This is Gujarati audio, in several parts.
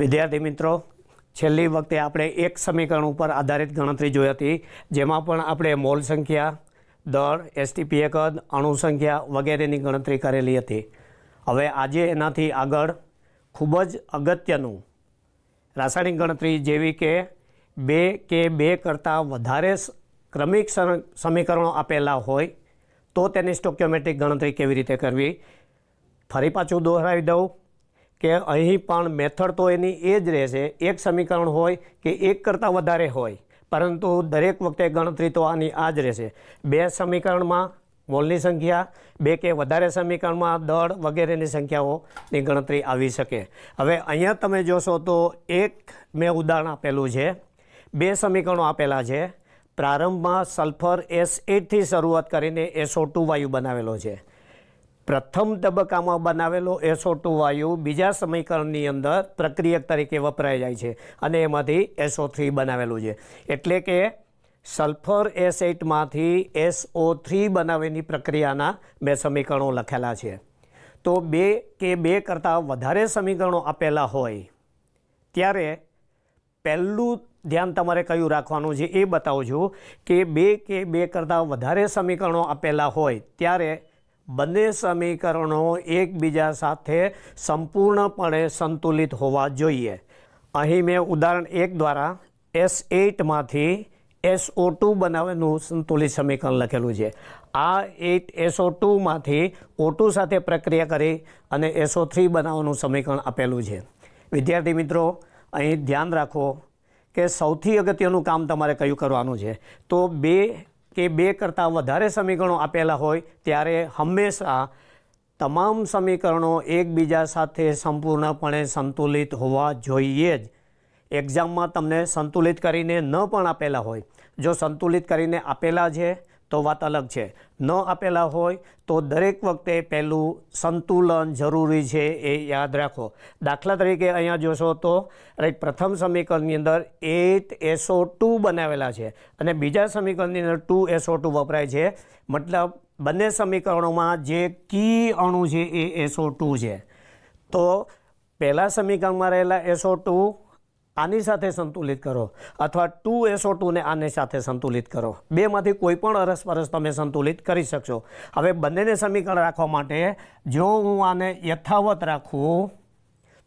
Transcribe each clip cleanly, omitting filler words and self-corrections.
विद्यार्थी मित्रों, छेल्ली वखते आपणे एक समीकरण पर आधारित गणतरी जोई हती, जेमां पण आपणे मोल संख्या, दर, एसटीपीए कद, अणु संख्या वगैरेनी गणतरी करेली हती। हवे आजे एनाथी आगळ खूब ज अगत्यनुं रासायणिक गणतरी जेवी के बे करता वधारे क्रमिक समीकरणों आपेला होय तो तेनी स्टोकियोमेट्रिक गणतरी केवी रीते करवी। फरी पाछुं दोहरावी दऊं के अहीं पण मेथड तो एनी ए ज रहेशे। एक समीकरण होय के एक करता वधारे होय, परंतु दरेक वखते गणतरी तो आनी आ ज रहेशे। बे समीकरणमां मोलनी संख्या, बे के वधारे समीकरणमां दळ वगैरेनी संख्याओनी गणतरी आवी शके। हवे अहींया तमे जोशो तो एक मैं उदाहरण आपेलुं छे, बे समीकरणों आपेला छे। प्रारंभमां सल्फर S8 थी शरूआत करीने SO2 वायु बनावेलो छे। प्रथम तबक्कामां बनावेलो SO2 वायु बीजा समीकरणनी अंदर प्रक्रियक तरीके वपराई जाय छे अने एमांथी SO3 बनावेलुं छे। एटले के सल्फर S8 मांथी SO3 बनावेनी प्रक्रियाना बे समीकरणों लखेला छे। तो बे के बे करता वधारे समीकरणों आपेला होय त्यारे पहेलुं ध्यान तमारे कयुं राखवानुं छे ए बतावुं छुं के बे करता वधारे समीकरणों आपेला होय त्यारे बने समीकरणों एकबीजा साथे संपूर्णपणे संतुलित होवा जोईए। अहीं मैं उदाहरण 1 द्वारा S8 मांथी SO2 बनावेनुं संतुलित समीकरण लखेलुं छे। आ 8 SO2 मांथी O2 साथे प्रक्रिया करी अने SO3 बनाववानुं समीकरण आपेलुं छे। विद्यार्थी मित्रों, अहीं ध्यान राखो के सौथी अगत्यनुं काम तमारे कयुं करवानुं छे। तो बे करता वधारे समीकरणों आपेला होय त्यारे हमेशा तमाम समीकरणों एकबीजा साथे संपूर्णपणे संतुलित होवा जोईए ज। एक्जाममां तमने संतुलित करीने न पण आपेला होय, जो संतुलित करीने आपेला छे तो वात अलग छे, न आपेला होय तो दरेक वखते पहेलुं संतुलन जरूरी छे ए याद राखो। दाखला तरीके अहींया जोशो तो राइट प्रथम समीकरणनी अंदर 8 SO2 बनावेला छे अने बीजा समीकरणनी अंदर 2 SO2 वपराय छे। मतलब बंने समीकरणोमां जे की अणु छे ए SO2 छे। तो पहला समीकरणमां रहेला SO2 आनी साथे संतुलित करो अथवा 2 SO2 ने आने साथे संतुलित करो। बे मांथी कोई पण अरसपरस तमे संतुलित करी शकशो। हवे बंनेने समीकरण राखवा माटे जो हूँ आने यथावत राखूं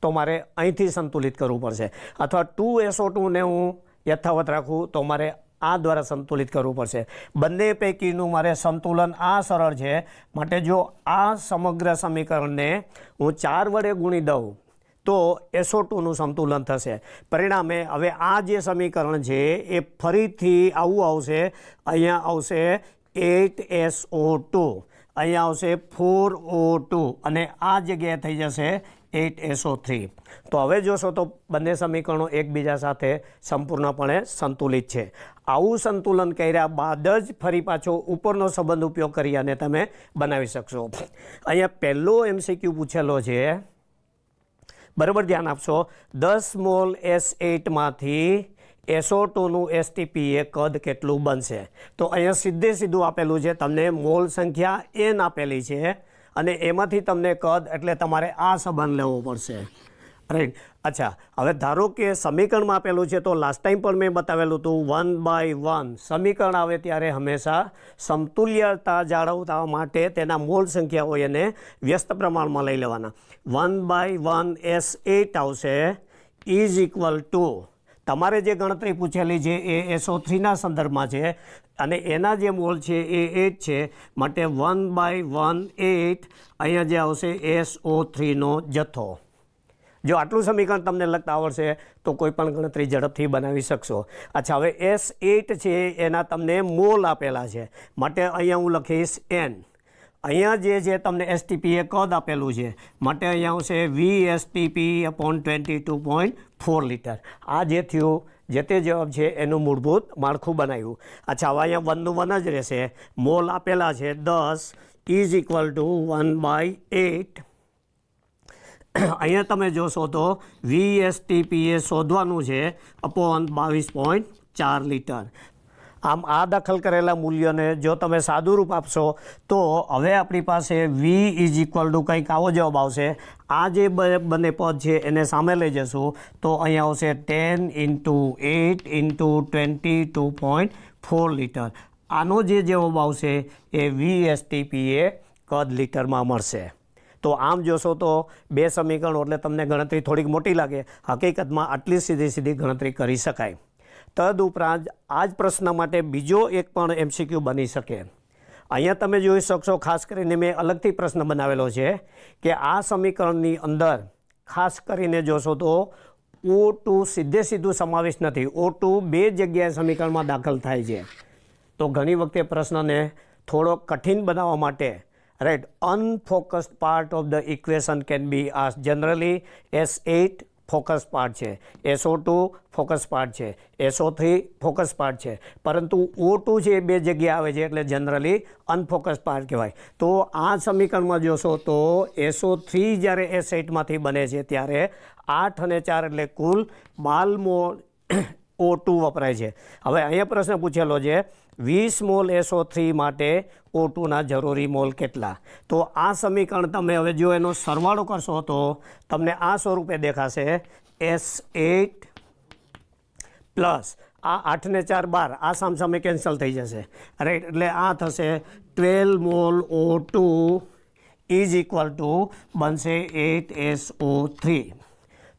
तो मारे અહીંથી संतुलित करवू पड़शे, अथवा 2 SO2 ने हूँ यथावत राखूं तो मारे आ द्वारा संतुलित करवू पड़शे। बंने पैकीनुं मारे संतुलन आ सरळ छे माटे जो आ समग्र समीकरणने हूँ 4 वडे गुणी दऊं तो SO2 નું संतुलन थशे। परिणामे हवे आ जे समीकरण छे ए फरीथी आवुं आवशे। अहींया आवशे 8 SO2, अहींया आवशे 4 O2 अने आ जग्याए थई जशे 8 SO3। तो हवे जोशो तो बंने समीकरणों एकबीजा साथे संपूर्णपणे संतुलित छे। आवुं संतुलन कर्या बाद ज फरी पाछो उपरनो संबंध उपयोग करी अने तमे बनावी शकशो। अहींया पहेलो MCQ पूछेलो छे, बराबर ध्यान आपशो। 10 मोल S8 मांथी SO2 નું STPA कद केटलुं बनशे। तो अहींया सीधे सीधुं आपेलुं छे, तमने मोल संख्या N आपेली छे अने एमांथी तमने कद एटले तमारे आ संबंध लेवो पड़शे। राइट। अच्छा, हवे धारो के समीकरण में आपेलू है तो लास्ट टाइम पर मैं बतावेलू तो 1/1 समीकरण आवे त्यारे हमेशा समतुल्यता जाळवता माटे तेना मोल संख्या होय एने व्यस्त प्रमाण में लई लेवाना। 1/1 S8 आवशे इज इक्वल टू तमारे जे गणतरी पूछेली छे ए SO3 ना संदर्भ में छे अने एना जे मोल छे ए 8 छे माटे 1/1 8 अहींया जे आवशे SO3 नो जथ्थो। जो आटलू समीकरण तमने लखता आवड़शे तो कोईपण गणतरी झड़पथी बनावी शकशो। अच्छा, हवे S8 छे एना तमने मोल आपेला छे माटे अहींया हूँ लखीश N। अहींया जे छे तमने STPA कद आपेलू छे माटे अहींया आवशे VSTP/22.4 लीटर। आ जे थयुं जे ते जवाब छे एनुं मूलभूत माळखुं बनाव्युं। अच्छा, हवे अहींया 1 નું 1 ज रहेशे। मोल आपेला छे 10 इज इक्वल टू 1/8। अहींया तमे जोशो तो VSTPA शोधवानुं छे अपॉन 22.4 लीटर। આમ આ દાખલ કરેલા મૂલ્યને જો તમે સાદું રૂપ આપશો તો હવે આપણી પાસે V ઇઝ ઇક્વલ ટુ કંઈક આવો જવાબ આવશે. આ જે બંને પદ છે એને સામે લઈ જશું તો અહીંયા આવશે 10 × 8 × 22.4 લીટર. આનો જે જવાબ આવશે એ VSTPA કદ લીટરમાં મળશે. તો આમ જોશો તો બે સમીકરણો એટલે તમને ગણતરી થોડીક મોટી લાગે, હકીકતમાં આટલી સીધી ગણતરી કરી શકાય. તદુપરાંત આ જ પ્રશ્ન માટે બીજો એક પણ MCQ બની શકે. અહીંયા તમે જોઈ શકશો, ખાસ કરીને મેં અલગથી પ્રશ્ન બનાવેલો છે કે આ સમીકરણની અંદર ખાસ કરીને જોશો તો O2 સીધું સમાવેશ નથી. O2 બે જગ્યાએ સમીકરણમાં દાખલ થાય છે. તો ઘણી વખતે પ્રશ્નને થોડો કઠિન બનાવવા માટે right unfocused part of the equation can be asked. Generally S8 focus part છે, SO2 ફોકસ પાર્ટ છે, SO3 ફોકસ પાર્ટ છે, પરંતુ O2 છે એ બે જગ્યાએ આવે છે એટલે જનરલી અનફોકસ પાર્ટ કહેવાય. તો આ સમીકરણમાં જોશો તો SO3 જ્યારે S8માંથી બને છે ત્યારે 8 અને 4 એટલે કુલ 12 મોલ O2 વપરાય છે. હવે અહીંયા પ્રશ્ન પૂછેલો છે 20 મોલ SO3 માટે O2ના જરૂરી મોલ કેટલા? તો આ સમીકરણ તમે હવે જો એનો સરવાળો કરશો તો તમને આ સ્વરૂપે દેખાશે S8 પ્લસ આ 8 ને 4 12, આ સામસામે કેન્સલ થઈ જશે રાઈટ. એટલે આ થશે 12 mall O2 is equal two બનશે 8SO3.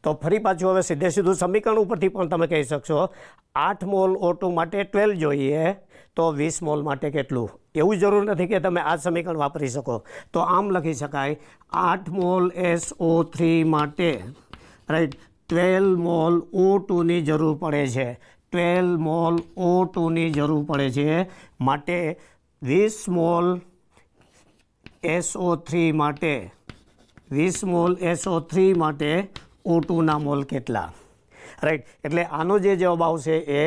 તો ફરી પાછું હવે સીધું સમીકરણ ઉપરથી પણ તમે કહી શકશો 8 મોલ O2 માટે 12 જોઈએ તો 20 મોલ માટે કેટલું? એવું જરૂર નથી કે તમે આ સમીકરણ વાપરી શકો. તો આમ લખી શકાય 8 મોલ SO3 માટે રાઈટ 12 મોલ O2ની જરૂર પડે છે. 12 મોલ O2ની જરૂર પડે છે માટે 20 મોલ SO3 માટે 20 મોલ SO3 માટે O2ના મોલ કેટલા? રાઈટ. એટલે આનો જે જવાબ આવશે એ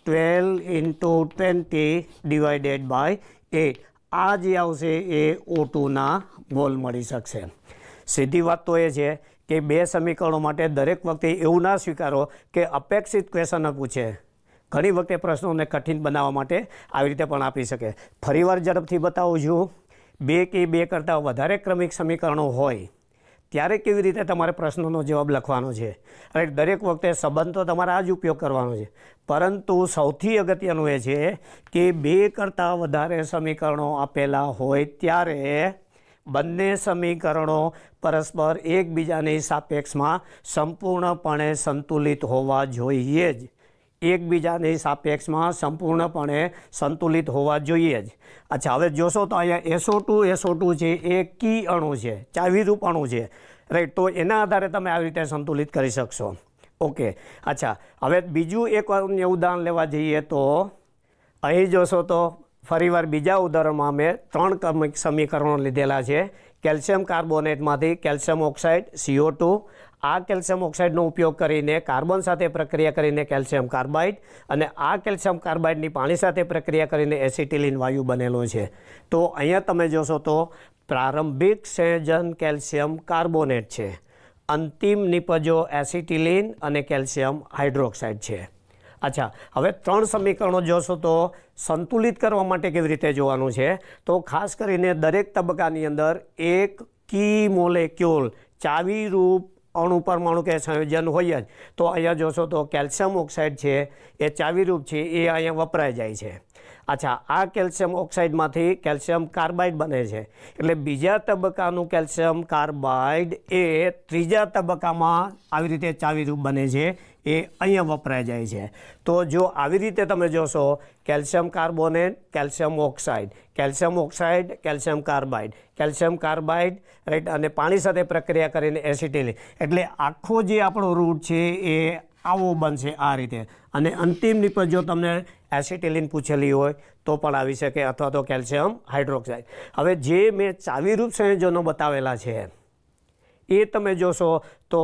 12 × 20 ડિવાઇડેડ બાય 8. આ જે આવશે એ O2ના મોલ મળી શકશે. સીધી વાત તો એ છે કે બે સમીકરણો માટે દરેક વખતે એવું ના સ્વીકારો કે અપેક્ષિત ક્વેશ્ચન પૂછે. ઘણી વખતે પ્રશ્નોને કઠિન બનાવવા માટે આવી રીતે પણ આપી શકે. ફરીવાર ઝડપથી બતાવું છું, બે કે બે કરતાં વધારે ક્રમિક સમીકરણો હોય ત્યારે કેવી રીતે તમારે પ્રશ્નોનો જવાબ લખવાનો છે રાઈટ. દરેક વખતે સંબંધ તો તમારે આ જ ઉપયોગ કરવાનો છે, પરંતુ સૌથી અગત્યનું એ છે કે બે કરતાં વધારે સમીકરણો આપેલા હોય ત્યારે બંને સમીકરણો પરસ્પર એકબીજાની સાપેક્ષમાં સંપૂર્ણપણે સંતુલિત હોવા જોઈએ જ. એકબીજાની સાપેક્ષમાં સંપૂર્ણપણે સંતુલિત હોવા જોઈએ જ. અચ્છા, હવે જોશો તો અહીંયા SO2 છે એ કી અણુ છે, ચાવીરૂપ અણુ છે રાઈટ. તો એના આધારે તમે આવી રીતે સંતુલિત કરી શકશો. ઓકે. અચ્છા, હવે બીજું એક ઉદાહરણ લેવા જઈએ તો અહીં જોશો તો ફરીવાર બીજા ઉદાહરણમાં મેં 3 સમીકરણો લીધેલા છે. કેલ્શિયમ કાર્બોનેટમાંથી કેલ્શિયમ ઓક્સાઇડ CO2, આ કેલ્શિયમ ઓક્સાઇડનો ઉપયોગ કરીને કાર્બન સાથે પ્રક્રિયા કરીને કેલ્શિયમ કાર્બાઇડ, અને આ કેલ્શિયમ કાર્બાઇડની પાણી સાથે પ્રક્રિયા કરીને એસિટિલિન વાયુ બનેલો છે. તો અહીંયા તમે જોશો તો પ્રારંભિક સંયોજન કેલ્શિયમ કાર્બોનેટ છે, અંતિમ નિપજો એસિટિલિન અને કેલ્શિયમ હાઇડ્રોક્સાઇડ છે. અચ્છા, હવે 3 સમીકરણો જોશો તો સંતુલિત કરવા માટે કેવી રીતે જોવાનું છે તો ખાસ કરીને દરેક તબક્કાની અંદર એક કી મોલેક્યુલ ચાવીરૂપ અણુ પરમાણુ કે સંયોજન હોય જ. તો અહીંયા જોશો તો કેલ્શિયમ ઓક્સાઇડ છે એ ચાવીરૂપ છે, એ અહીંયા વપરાઈ જાય છે. અચ્છા, આ કેલ્શિયમ ઓક્સાઇડમાંથી કેલ્શિયમ કાર્બાઇડ બને છે એટલે બીજા તબક્કાનું કેલ્શિયમ કાર્બાઇડ એ ત્રીજા તબક્કામાં આવી રીતે ચાવીરૂપ બને છે, એ અહીંયા વપરાઈ જાય છે. તો જો આવી રીતે તમે જોશો calcium carbonate, calcium oxide, calcium oxide, calcium carbide right, અને પાણી સાથે પ્રક્રિયા કરીને એસિટિલિન, એટલે આખો જે આપણો રૂટ છે એ આવો બનશે આ રીતે. અને અંતિમ નિપજ જો તમને એસિટિલિન પૂછેલી હોય તો પણ આવી શકે, અથવા તો કેલ્શિયમ હાઇડ્રોક્સાઇડ. હવે જે મેં ચાવીરૂપ સંયોજનો બતાવેલા છે એ તમે જોશો તો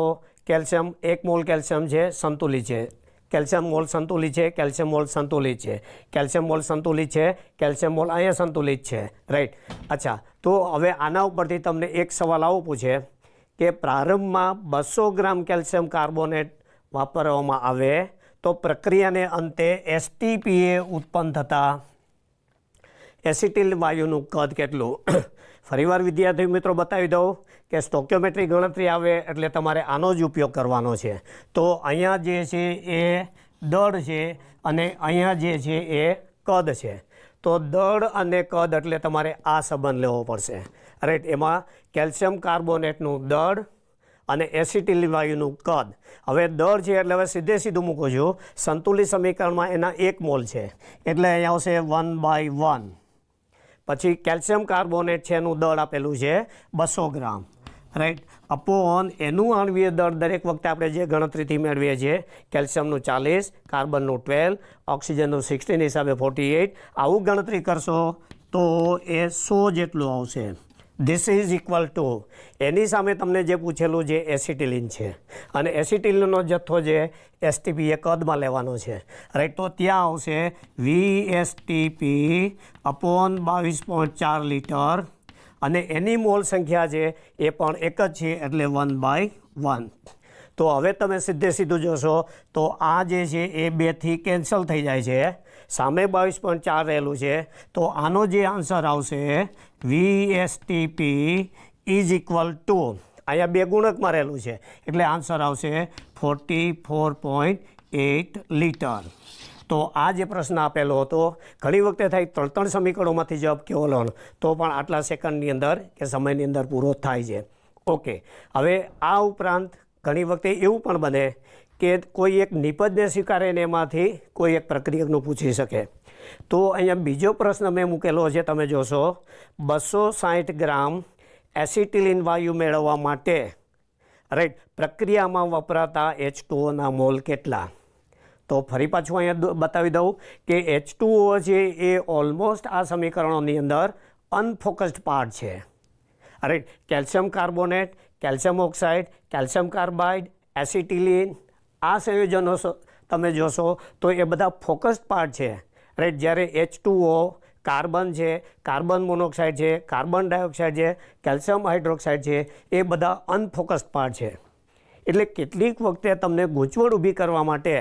કેલ્શિયમ 1 મોલ કેલ્શિયમ છે સંતુલિત છે, કેલ્શિયમ મોલ સંતુલિત છે, કેલ્શિયમ મોલ સંતુલિત છે, કેલ્શિયમ મોલ સંતુલિત છે, કેલ્શિયમ મોલ અહીંયા સંતુલિત છે રાઈટ. અચ્છા, તો હવે આના ઉપરથી તમને એક સવાલ આવો પૂછે કે પ્રારંભમાં 200 ગ્રામ કેલ્શિયમ કાર્બોનેટ વાપરવામાં આવે તો પ્રક્રિયાને અંતે એસટીપીએ ઉત્પન્ન થતા એસિટિલ વાયુનું કદ કેટલું? ફરીવાર વિદ્યાર્થી મિત્રો બતાવી દઉં કે સ્ટોક્યોમેટ્રી ગણતરી આવે એટલે તમારે આનો જ ઉપયોગ કરવાનો છે. તો અહીંયા જે છે એ દળ છે અને અહીંયા જે છે એ કદ છે. તો દળ અને કદ એટલે તમારે આ સંબંધ લેવો પડશે, રાઈટ. એમાં કેલ્શિયમ કાર્બોનેટનું દળ અને એસિટિલ વાયુનું કદ. હવે દળ છે એટલે હવે સીધું મૂકું છું, સંતુલિત સમીકરણમાં એના 1 મોલ છે એટલે અહીંયા આવશે 1/1. પછી કેલ્શિયમ કાર્બોનેટ છે એનું દળ આપેલું છે 200 ગ્રામ, રાઈટ, અપોન એનું આણ્વીય દળ દરેક વખતે આપણે જે ગણતરીથી મેળવીએ છીએ, કેલ્શિયમનું 40, કાર્બનનું 12, ઓક્સિજનનું 16 હિસાબે 48. આવું ગણતરી કરશો તો એ 100 જેટલું આવશે. ધીસ ઇઝ ઇક્વલ ટુ એની સામે તમને જે પૂછેલું જે એસિટિલિન છે અને એસિટિલિનનો જથ્થો જે એસટીપી એ કદમાં લેવાનો છે, રાઈટ. તો ત્યાં આવશે VSTP અપોન 22.4 લીટર અને એની મોલ સંખ્યા છે એ પણ એક જ છે એટલે 1/1. તો હવે તમે સીધું જોશો તો આ જે છે એ 2થી કેન્સલ થઈ જાય છે, સામે 22.4 રહેલું છે. તો આનો જે આન્સર આવશે VSTP ઇઝ ઇક્વલ ટુ, અહીંયા 2 ગુણકમાં રહેલું છે એટલે આન્સર આવશે 44.8 લીટર. તો આ જે પ્રશ્ન આપેલો હતો, ઘણી વખતે થાય 3 સમીકરણોમાંથી જવાબ કેવો લો તો પણ આટલા સેકન્ડની અંદર કે સમયની અંદર પૂરો થાય છે. ઓકે, હવે આ ઉપરાંત ઘણી વખતે એવું પણ બને કે કોઈ એક નિપજને સ્વીકારે ને એમાંથી કોઈ એક પ્રક્રિયકનું પૂછી શકે. તો અહીંયા બીજો પ્રશ્ન મેં મૂકેલો છે, તમે જોશો 260 ગ્રામ એસિટિલિન વાયુ મેળવવા માટે, રાઈટ, પ્રક્રિયામાં વપરાતા H2Oના મોલ કેટલા? તો ફરી પાછું અહીંયા બતાવી દઉં કે H2O છે એ ઓલમોસ્ટ આ સમીકરણોની અંદર અનફોકસ્ડ પાર્ટ છે, right. Calcium carbonate, calcium oxide, calcium carbide, acetylene, આ સંયોજનો તમે જોશો તો એ બધા ફોકસ્ડ પાર્ટ છે, રાઈટ. જ્યારે H2O કાર્બન છે, કાર્બન મોનોક્સાઇડ છે, કાર્બન ડાયોક્સાઇડ છે, કેલ્શિયમ હાઇડ્રોક્સાઇડ છે, એ બધા અનફોકસ્ડ પાર્ટ છે. એટલે કેટલીક વખતે તમને ગૂંચવણ ઊભી કરવા માટે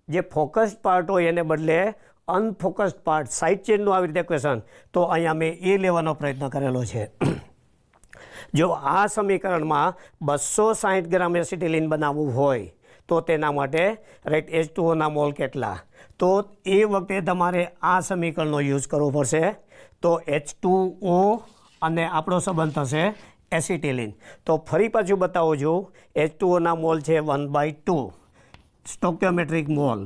જે ફોકસ્ડ પાર્ટ હોય એને બદલે અનફોકસ્ડ પાર્ટ, સાઇડ ચેનનું આવી રીતે ક્વેશ્ચન, તો અહીંયા મેં એ લેવાનો પ્રયત્ન કરેલો છે. જો આ સમીકરણમાં 260 ગ્રામ એસિટિલિન બનાવવું હોય તો તેના માટે, રાઈટ, H2Oના મોલ કેટલા? તો એ વખતે તમારે આ સમીકરણનો યુઝ કરવો પડશે. તો H2O અને આપણો સંબંધ થશે એસિટિલિન. તો ફરી પાછું બતાવું છું, H2Oના મોલ છે 1/2 સ્ટોક્યોમેટ્રિક મોલ,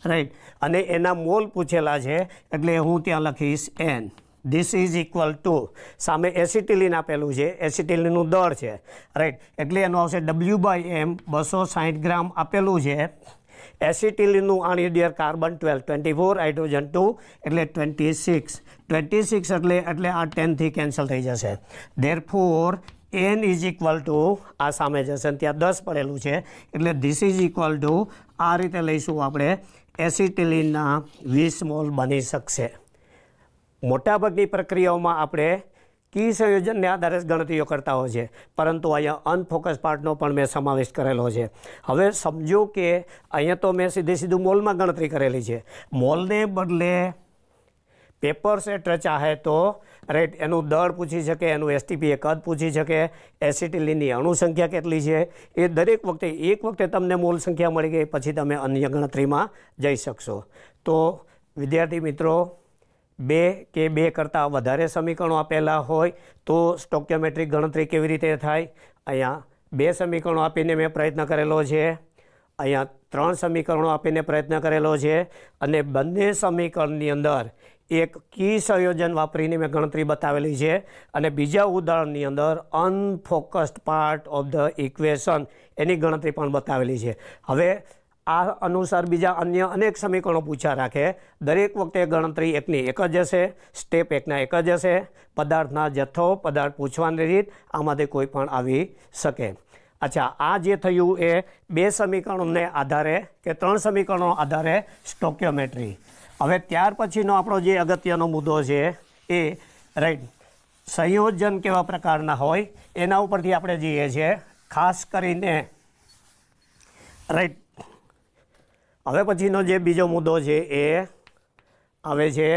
રાઈટ, અને એના મોલ પૂછેલા છે એટલે હું ત્યાં લખીશ N. This is equal two, સામે એસિટિલિન આપેલું છે, એસિટિલિનનું દળ છે, રાઈટ, એટલે એનું આવશે W/M. 260 ગ્રામ આપેલું છે. એસિટિલિનનું આણ્વીય કાર્બન 12, 24, હાઇડ્રોજન 2 એટલે 26 એટલે આ 10થી કેન્સલ થઈ જશે. Therefore N is equal two, આ સામે જશે ત્યાં 10 પડેલું છે એટલે ધીસ ઇઝ ઇક્વલ ટુ, આ રીતે લઈશું આપણે, એસિટિલિનના 20 મોલ બની શકશે. મોટાભાગની પ્રક્રિયાઓમાં આપણે કી સંયોજનને આધારે ગણતરીઓ કરતા હોય છે, પરંતુ અહીંયા અનફોકસ પાર્ટનો પણ મેં સમાવેશ કરેલો છે. હવે સમજો કે અહીંયા તો મેં સીધું મોલમાં ગણતરી કરેલી છે, મોલને બદલે પેપર સેટ ચાહે તો, રાઈટ, એનું દળ પૂછી શકે, એનું એસટીપી કદ પૂછી શકે, એસિટિલિનની અણુ સંખ્યા કેટલી છે, એ દરેક વખતે એક વખતે તમને મોલ સંખ્યા મળી ગઈ પછી તમે અન્ય ગણતરીમાં જઈ શકશો. તો વિદ્યાર્થી મિત્રો, 2 કે 2 કરતાં વધારે સમીકરણો આપેલા હોય તો સ્ટોક્યોમેટ્રિક ગણતરી કેવી રીતે થાય? અહીંયા 2 સમીકરણો આપીને મેં પ્રયત્ન કરેલો છે, અહીંયા 3 સમીકરણો આપીને પ્રયત્ન કરેલો છે, અને બંને સમીકરણની અંદર એક કી સંયોજન વાપરીને મેં ગણતરી બતાવેલી છે, અને બીજા ઉદાહરણની અંદર અનફોકસ્ડ પાર્ટ ઓફ ધ ઇક્વેશન એની ગણતરી પણ બતાવેલી છે. હવે આ અનુસાર બીજા અન્ય અનેક સમીકરણો પૂછ્યા રાખે, દરેક વખતે ગણતરી એકની એક જ હશે, સ્ટેપ એકના એક જ હશે, પદાર્થના જથ્થો, પદાર્થ પૂછવાની રીત, આમાંથી કોઈ પણ આવી શકે. અચ્છા, આ જે થયું એ 2 સમીકરણોને આધારે કે 3 સમીકરણો આધારે સ્ટોક્યોમેટ્રી. હવે ત્યાર પછીનો આપણો જે અગત્યનો મુદ્દો છે એ, રાઈટ, સંયોજન કેવા પ્રકારના હોય એના ઉપરથી આપણે જઈએ છીએ. ખાસ કરીને, રાઈટ, હવે પછીનો જે બીજો મુદ્દો છે એ આવે છે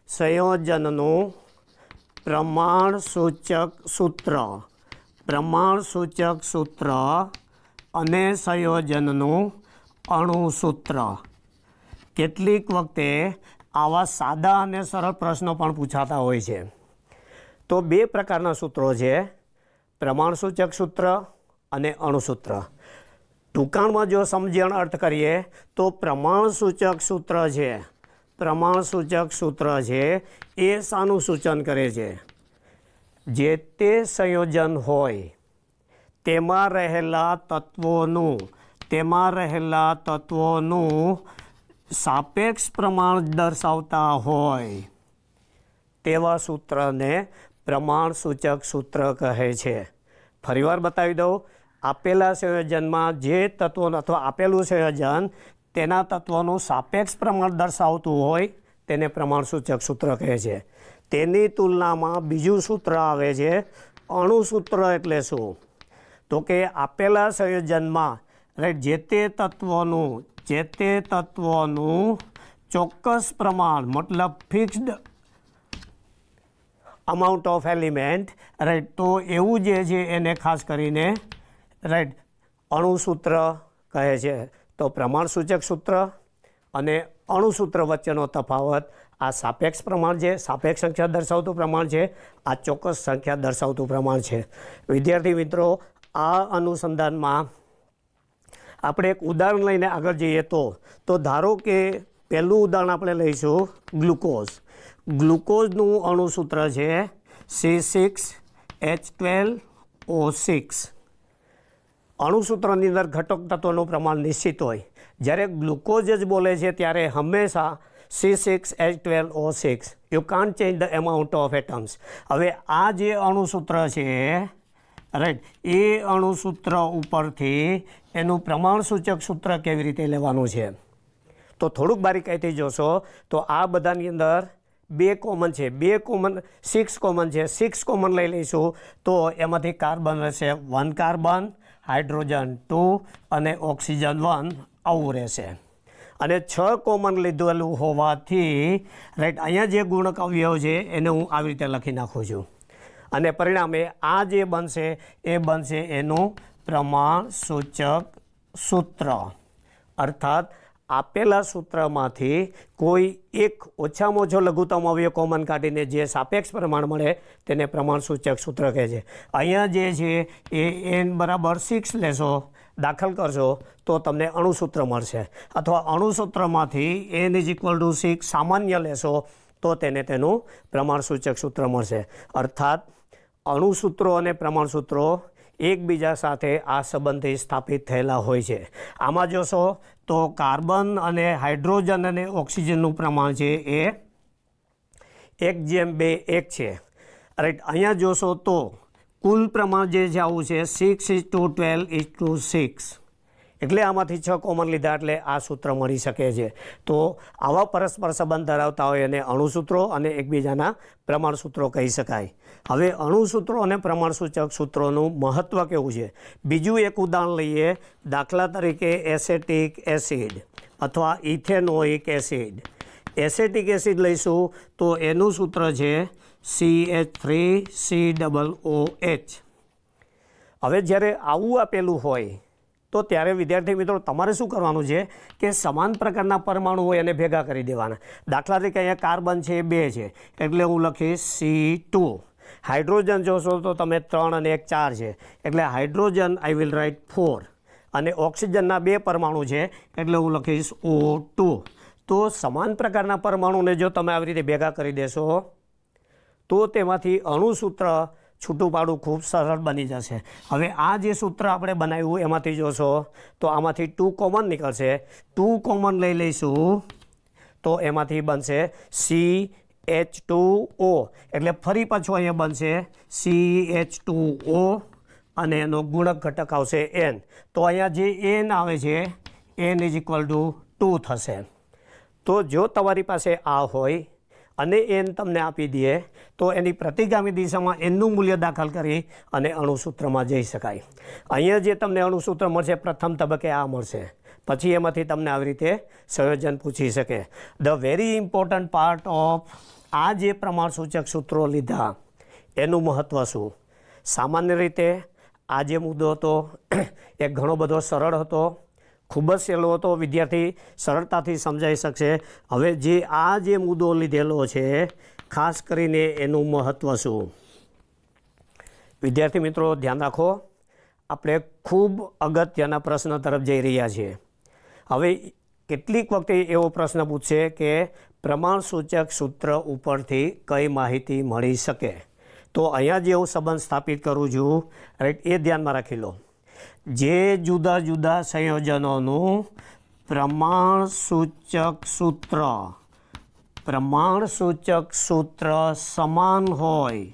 સંયોજનનું પ્રમાણસૂચક સૂત્ર અને સંયોજનનું અણુસૂત્ર. કેટલીક વખતે આવા સાદા અને સરળ પ્રશ્નો પણ પૂછાતા હોય છે. તો બે પ્રકારના સૂત્રો છે, પ્રમાણસૂચક સૂત્ર અને અણુસૂત્ર. ટૂંકાણમાં જો સમજણ અર્થ કરીએ તો પ્રમાણસૂચક સૂત્ર છે એ શાનું સૂચન કરે છે? જે તે સંયોજન હોય તેમાં રહેલા તત્વોનું સાપેક્ષ પ્રમાણ દર્શાવતા હોય તેવા સૂત્રને પ્રમાણસૂચક સૂત્ર કહે છે. ફરીવાર બતાવી દઉં, આપેલા સંયોજનમાં જે તત્વોનું અથવા આપેલું સંયોજન તેના તત્વોનું સાપેક્ષ પ્રમાણ દર્શાવતું હોય તેને પ્રમાણસૂચક સૂત્ર કહે છે. તેની તુલનામાં બીજું સૂત્ર આવે છે અણુસૂત્ર. એટલે શું? તો કે આપેલા સંયોજનમાં જે તે તત્વોનું ચોક્કસ પ્રમાણ મતલબ fixed amount of element, right, તો એવું જે છે એને ખાસ કરીને રાઈટ અણુસૂત્ર કહે છે. તો પ્રમાણસૂચક સૂત્ર અને અણુસૂત્ર વચ્ચેનો તફાવત આ સાપેક્ષ પ્રમાણ છે, સાપેક્ષ સંખ્યા દર્શાવતું પ્રમાણ છે, આ ચોક્કસ સંખ્યા દર્શાવતું પ્રમાણ છે. વિદ્યાર્થી મિત્રો, આ અનુસંધાનમાં આપણે એક ઉદાહરણ લઈને આગળ જઈએ તો ધારો કે પહેલું ઉદાહરણ આપણે લઈશું ગ્લુકોઝ. ગ્લુકોઝનું અણુસૂત્ર છે C6H12O6. અણુસૂત્રની અંદર ઘટક તત્વોનું પ્રમાણ નિશ્ચિત હોય. જ્યારે ગ્લુકોઝ જ બોલે છે ત્યારે હંમેશા C6H12O6. You can't change the amount of atoms. હવે આ જે અણુસૂત્ર છે રાઈટ, એ અણુસૂત્ર ઉપરથી એનું પ્રમાણસૂચક સૂત્ર કેવી રીતે લેવાનું છે તો થોડુંક બારીકાઈથી જોશો તો આ બધાની અંદર બે કોમન છે, 6 કોમન છે. 6 કોમન લઈ લઈશું તો એમાંથી કાર્બન રહેશે 1 કાર્બન, હાઇડ્રોજન 2 અને ઓક્સિજન 1 આવું રહેશે. અને 6 કોમન લીધેલું હોવાથી રાઈટ અહીંયા જે ગુણક અવયવ છે એને હું આવી રીતે લખી નાખું છું અને પરિણામે આ જે બનશે એ બનશે એનું પ્રમાણસૂચક સૂત્ર. અર્થાત આપેલા સૂત્રમાંથી કોઈ એક ઓછામાં ઓછો લઘુત્તમ અવયવ કોમન કાઢીને જે સાપેક્ષ પ્રમાણ મળે તેને પ્રમાણસૂચક સૂત્ર કહે છે. અહીંયા જે છે એ n બરાબર 6 લેશો, દાખલ કરશો તો તમને અણુસૂત્ર મળશે, અથવા અણુસૂત્રમાંથી n = 6 સામાન્ય લેશો તો તેનું પ્રમાણસૂચક સૂત્ર મળશે. અર્થાત અણુસૂત્રો અને પ્રમાણસૂત્રો એકબીજા સાથે આ સંબંધથી સ્થાપિત થયેલા હોય છે. આમાં જોશો તો કાર્બન અને હાઇડ્રોજન અને ઓક્સિજનનું પ્રમાણ છે એ 1:1 છે. રાઈટ, અહીંયા જોશો તો કુલ પ્રમાણ જે છે આવું છે 6:12:6. એટલે આમાંથી 6 કોમન લીધા એટલે આ સૂત્ર મળી શકે છે. તો આવા પરસ્પર સંબંધ ધરાવતા હોય અને અણુસૂત્રો અને એકબીજાના પ્રમાણસૂત્રો કહી શકાય. હવે અણુસૂત્રો અને પ્રમાણસૂચક સૂત્રોનું મહત્ત્વ કેવું છે બીજું એક ઉદાહરણ લઈએ. દાખલા તરીકે એસેટિક એસિડ અથવા ઇથેનોઇક એસિડ. એસેટિક એસિડ લઈશું તો એનું સૂત્ર છે CH3COOH. હવે જ્યારે આવું આપેલું હોય તો ત્યારે વિદ્યાર્થી મિત્રો તમારે શું કરવાનું છે કે સમાન પ્રકારના પરમાણુ હોય એને ભેગા કરી દેવાના. દાખલા તરીકે અહીંયા કાર્બન છે 2 છે એટલે હું લખીશ C2. હાઇડ્રોજન જોશો તો તમે 3 અને 1 4 છે એટલે હાઇડ્રોજન આઈ વિલ રાઇટ 4. અને ઓક્સિજનના 2 પરમાણુ છે એટલે હું લખીશ O2. તો સમાન પ્રકારના પરમાણુને જો તમે આવી રીતે ભેગા કરી દેશો તો તેમાંથી અણુસૂત્ર છૂટું પાડવું ખૂબ સરળ બની જશે. હવે આ જે સૂત્ર આપણે બનાવ્યું એમાંથી જોશો તો આમાંથી 2 કોમન નીકળશે. 2 કોમન લઈ લઈશું તો એમાંથી બનશે CH2O. એટલે ફરી પાછું અહીંયા બનશે CH2O અને એનો ગુણક ઘટક આવશે N. તો અહીંયા જે N આવે છે N = 2 થશે. તો જો તમારી પાસે આ હોય અને n તમને આપી દઈએ તો એની પ્રતિગામી દિશામાં nનું મૂલ્ય દાખલ કરી અને અણુસૂત્રમાં જઈ શકાય. અહીંયા જે તમને અણુસૂત્ર મળશે પ્રથમ તબક્કે આ મળશે, પછી એમાંથી તમને આવી રીતે સંયોજન પૂછી શકે. The very important part of આ જે પ્રમાણસૂચક સૂત્રો લીધા એનું મહત્ત્વ શું? સામાન્ય રીતે આ જે મુદ્દો હતો એ ઘણો બધો સરળ હતો, ખૂબ જ સહેલો હતો, વિદ્યાર્થી સરળતાથી સમજાઈ શકશે. હવે જે આ જે મુદ્દો લીધેલો છે ખાસ કરીને એનું મહત્ત્વ શું? વિદ્યાર્થી મિત્રો ધ્યાન રાખો, આપણે ખૂબ અગત્યના પ્રશ્ન તરફ જઈ રહ્યા છીએ. હવે કેટલીક વખતે એવો પ્રશ્ન પૂછશે કે પ્રમાણસૂચક સૂત્ર ઉપરથી કઈ માહિતી મળી શકે? તો અહીંયા જે હું સંબંધ સ્થાપિત કરું છું, રાઈટ, એ ધ્યાનમાં રાખી લો. જે જુદા જુદા સંયોજનોનું પ્રમાણસૂચક સૂત્ર સમાન હોય,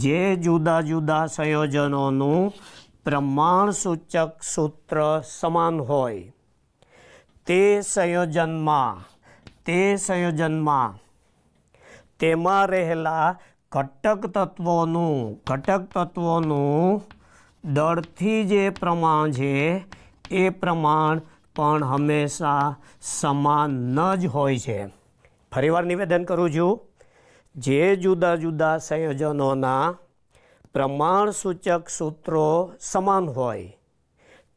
જે જુદા જુદા સંયોજનોનું પ્રમાણસૂચક સૂત્ર સમાન હોય, તે સંયોજનમાં તેમાં રહેલા ઘટક તત્વોનું દળથી જે પ્રમાણ છે એ પ્રમાણ પણ હંમેશા સમાન જ હોય છે. ફરીવાર નિવેદન કરું છું, જે જુદા જુદા સંયોજનોના પ્રમાણસૂચક સૂત્રો સમાન હોય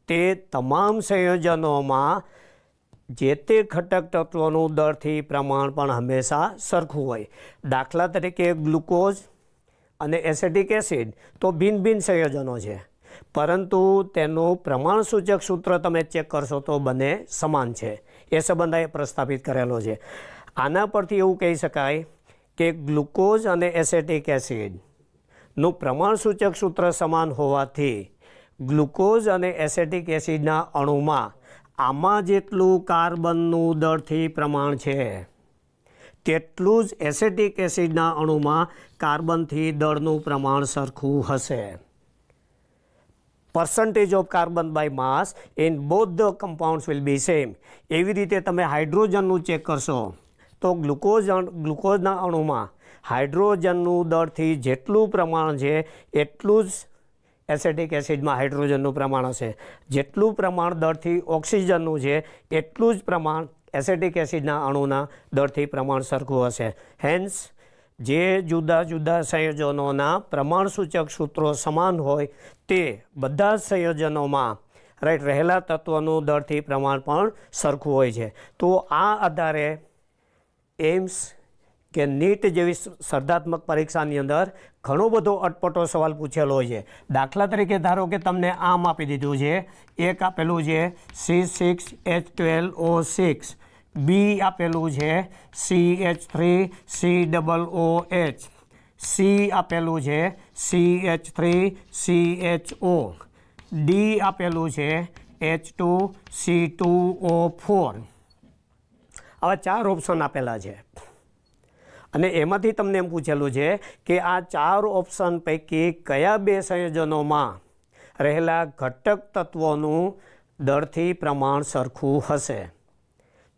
તે તમામ સંયોજનોમાં જે તે ઘટક તત્વોનું દળથી પ્રમાણ પણ હંમેશા સરખું હોય. દાખલા તરીકે ગ્લુકોઝ અને એસિટિક એસિડ તો ભિન્ન ભિન્ન સંયોજનો છે, પરંતુ તેનું પ્રમાણસૂચક સૂત્ર તમે ચેક કરશો તો બંને સમાન છે. એ સંબંધ એ પ્રસ્થાપિત કરેલો છે. આના પરથી એવું કહી શકાય કે ગ્લુકોઝ અને એસિટિક એસિડનું પ્રમાણસૂચક સૂત્ર સમાન હોવાથી ગ્લુકોઝ અને એસિટિક એસિડના અણુમાં આમાં જેટલું કાર્બનનું દળથી પ્રમાણ છે તેટલું જ એસિટિક એસિડના અણુમાં કાર્બનથી દળનું પ્રમાણ સરખું હશે. percentage of carbon by mass in both the compounds will be same. એવી રીતે તમે હાઇડ્રોજનનું ચેક કરશો તો ગ્લુકોઝના અણુમાં હાઇડ્રોજનનું દળથી જેટલું પ્રમાણ છે એટલું જ એસિટિક એસિડમાં હાઇડ્રોજનનું પ્રમાણ હશે. જેટલું પ્રમાણ દળથી ઓક્સિજનનું છે એટલું જ પ્રમાણ એસિટિક એસિડના અણુના દળથી પ્રમાણ સરખું હશે. હેન્સ જે જુદા જુદા સંયોજનોના પ્રમાણસૂચક સૂત્રો સમાન હોય તે બધા જ સંયોજનોમાં રાઈટ રહેલા તત્વોનું દળથી પ્રમાણ પણ સરખું હોય છે. તો આ આધારે એમ્સ કે નીટ જેવી સ્પર્ધાત્મક પરીક્ષાની અંદર ઘણો બધો અટપટો સવાલ પૂછેલો હોય છે. દાખલા તરીકે ધારો કે તમને આમ આપી દીધું છે, એક આપેલું છે C6H12O6, બી આપેલું છે CH3COOH, સી આપેલું છે CH3CHO, ડી આપેલું છે H2C2O4. આવા 4 ઓપ્શન આપેલા છે અને એમાંથી તમને એમ પૂછેલું છે કે આ 4 ઓપ્શન પૈકી કયા 2 સંયોજનોમાં રહેલા ઘટક તત્વોનું દળથી પ્રમાણ સરખું હશે.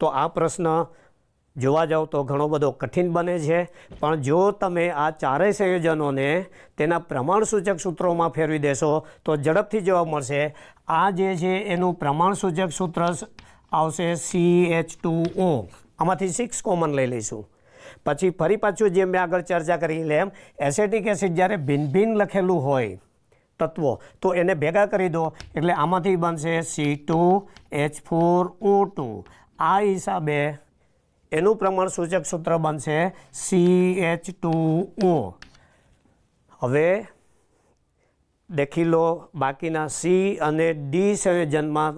તો આ પ્રશ્ન જોવા જાઓ તો ઘણો બધો કઠિન બને છે, પણ જો તમે આ 4 સંયોજનોને તેના પ્રમાણસૂચક સૂત્રોમાં ફેરવી દેશો તો ઝડપથી જવાબ મળશે. આ જે છે એનું પ્રમાણસૂચક સૂત્ર આવશે CH2O. આમાંથી 6 કોમન લઈ લઈશું. પછી ફરી પાછું જેમ મેં આગળ ચર્ચા કરી એમ એસિટિક એસિડ જ્યારે ભિન્ન ભિન્ન લખેલું હોય તત્વો તો એને ભેગા કરી દો એટલે આમાંથી બનશે C2H4O2. આ હિસાબે એનું પ્રમાણસૂચક સૂત્ર બનશે CH2O. હવે દેખી લો બાકીના સી અને ડી સંયોજનમાં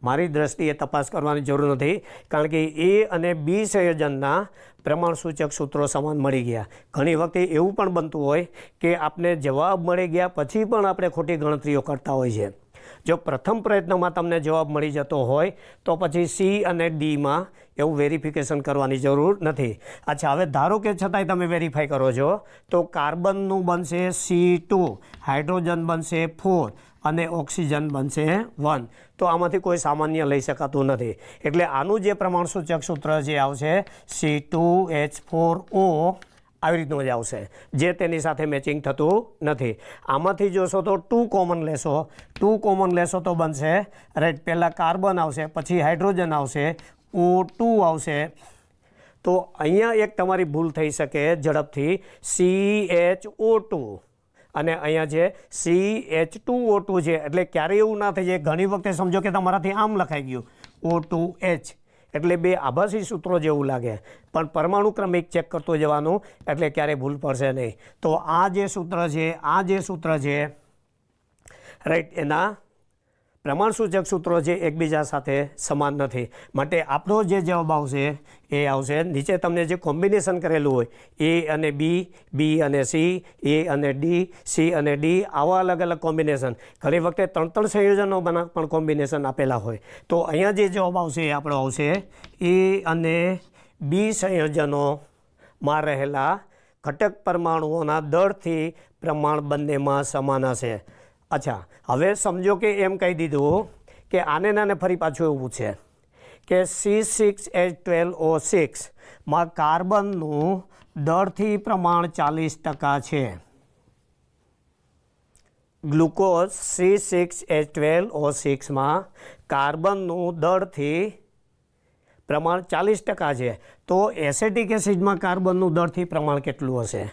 મારી દ્રષ્ટિએ તપાસ કરવાની જરૂર નથી, કારણ કે એ અને બી સંયોજનના પ્રમાણસૂચક સૂત્રો સમાન મળી ગયા. ઘણી વખતે એવું પણ બનતું હોય કે આપને જવાબ મળી ગયા પછી પણ આપણે ખોટી ગણતરીઓ કરતા હોય છે. જો પ્રથમ પ્રયત્નમાં તમને જવાબ મળી જતો હોય તો પછી સી અને ડીમાં એવું વેરિફિકેશન કરવાની જરૂર નથી. અચ્છા, હવે ધારો કે છતાંય તમે વેરીફાઈ કરો છો તો કાર્બનનું બનશે C2, હાઇડ્રોજન બનશે 4 અને ઓક્સિજન બનશે 1. તો આમાંથી કોઈ સામાન્ય લઈ શકાતું નથી, એટલે આનું જે પ્રમાણસૂચક સૂત્ર જે આવશે C2H4O આવી રીતનું જ આવશે, જે તેની સાથે મેચિંગ થતું નથી. આમાંથી જોશો તો 2 કોમન લેશો, 2 કોમન લેશો તો બનશે રાઈટ, પહેલાં કાર્બન આવશે, પછી હાઇડ્રોજન આવશે, O2 આવશે. તો અહીંયા એક તમારી ભૂલ થઈ શકે ઝડપથી, CHO2 અને અહીંયા છે CH2O2 છે, એટલે ક્યારેય એવું ના થઈ જાય. ઘણી વખતે સમજો કે તમારાથી આમ લખાઈ ગયું O2H, એટલે બે આભાસી સૂત્રો જેવું લાગે, પણ પરમાણુ ક્રમિક ચેક કરતો જવાનું, એટલે ક્યારેય ભૂલ પડશે નહીં. તો આ જે સૂત્ર છે રાઈટ, એના પ્રમાણસૂચક સૂત્રો જે એકબીજા સાથે સમાન નથી, માટે આપણો જે જવાબ આવશે એ આવશે નીચે તમને જે કોમ્બિનેશન કરેલું હોય A અને B, B અને C, A અને D, C અને D, આવા અલગ અલગ કોમ્બિનેશન, ઘણી વખતે 3 સંયોજનો પણ કોમ્બિનેશન આપેલા હોય. તો અહીંયા જે જવાબ આવશે એ આપણો આવશે A અને B સંયોજનોમાં રહેલા ઘટક પરમાણુઓના દળથી પ્રમાણ બંનેમાં સમાન હશે. અચ્છા, હવે સમજો કે એમ કહી દીધું કે આને ફરી પાછું એવું પૂછે કે C6H12O6 માં કાર્બનનું દળથી પ્રમાણ 40% છે. ગ્લુકોઝ C6H12O6 માં કાર્બનનું દળથી પ્રમાણ 40% છે. તો એસિટિક એસિડમાં કાર્બનનું દળથી પ્રમાણ કેટલું હશે?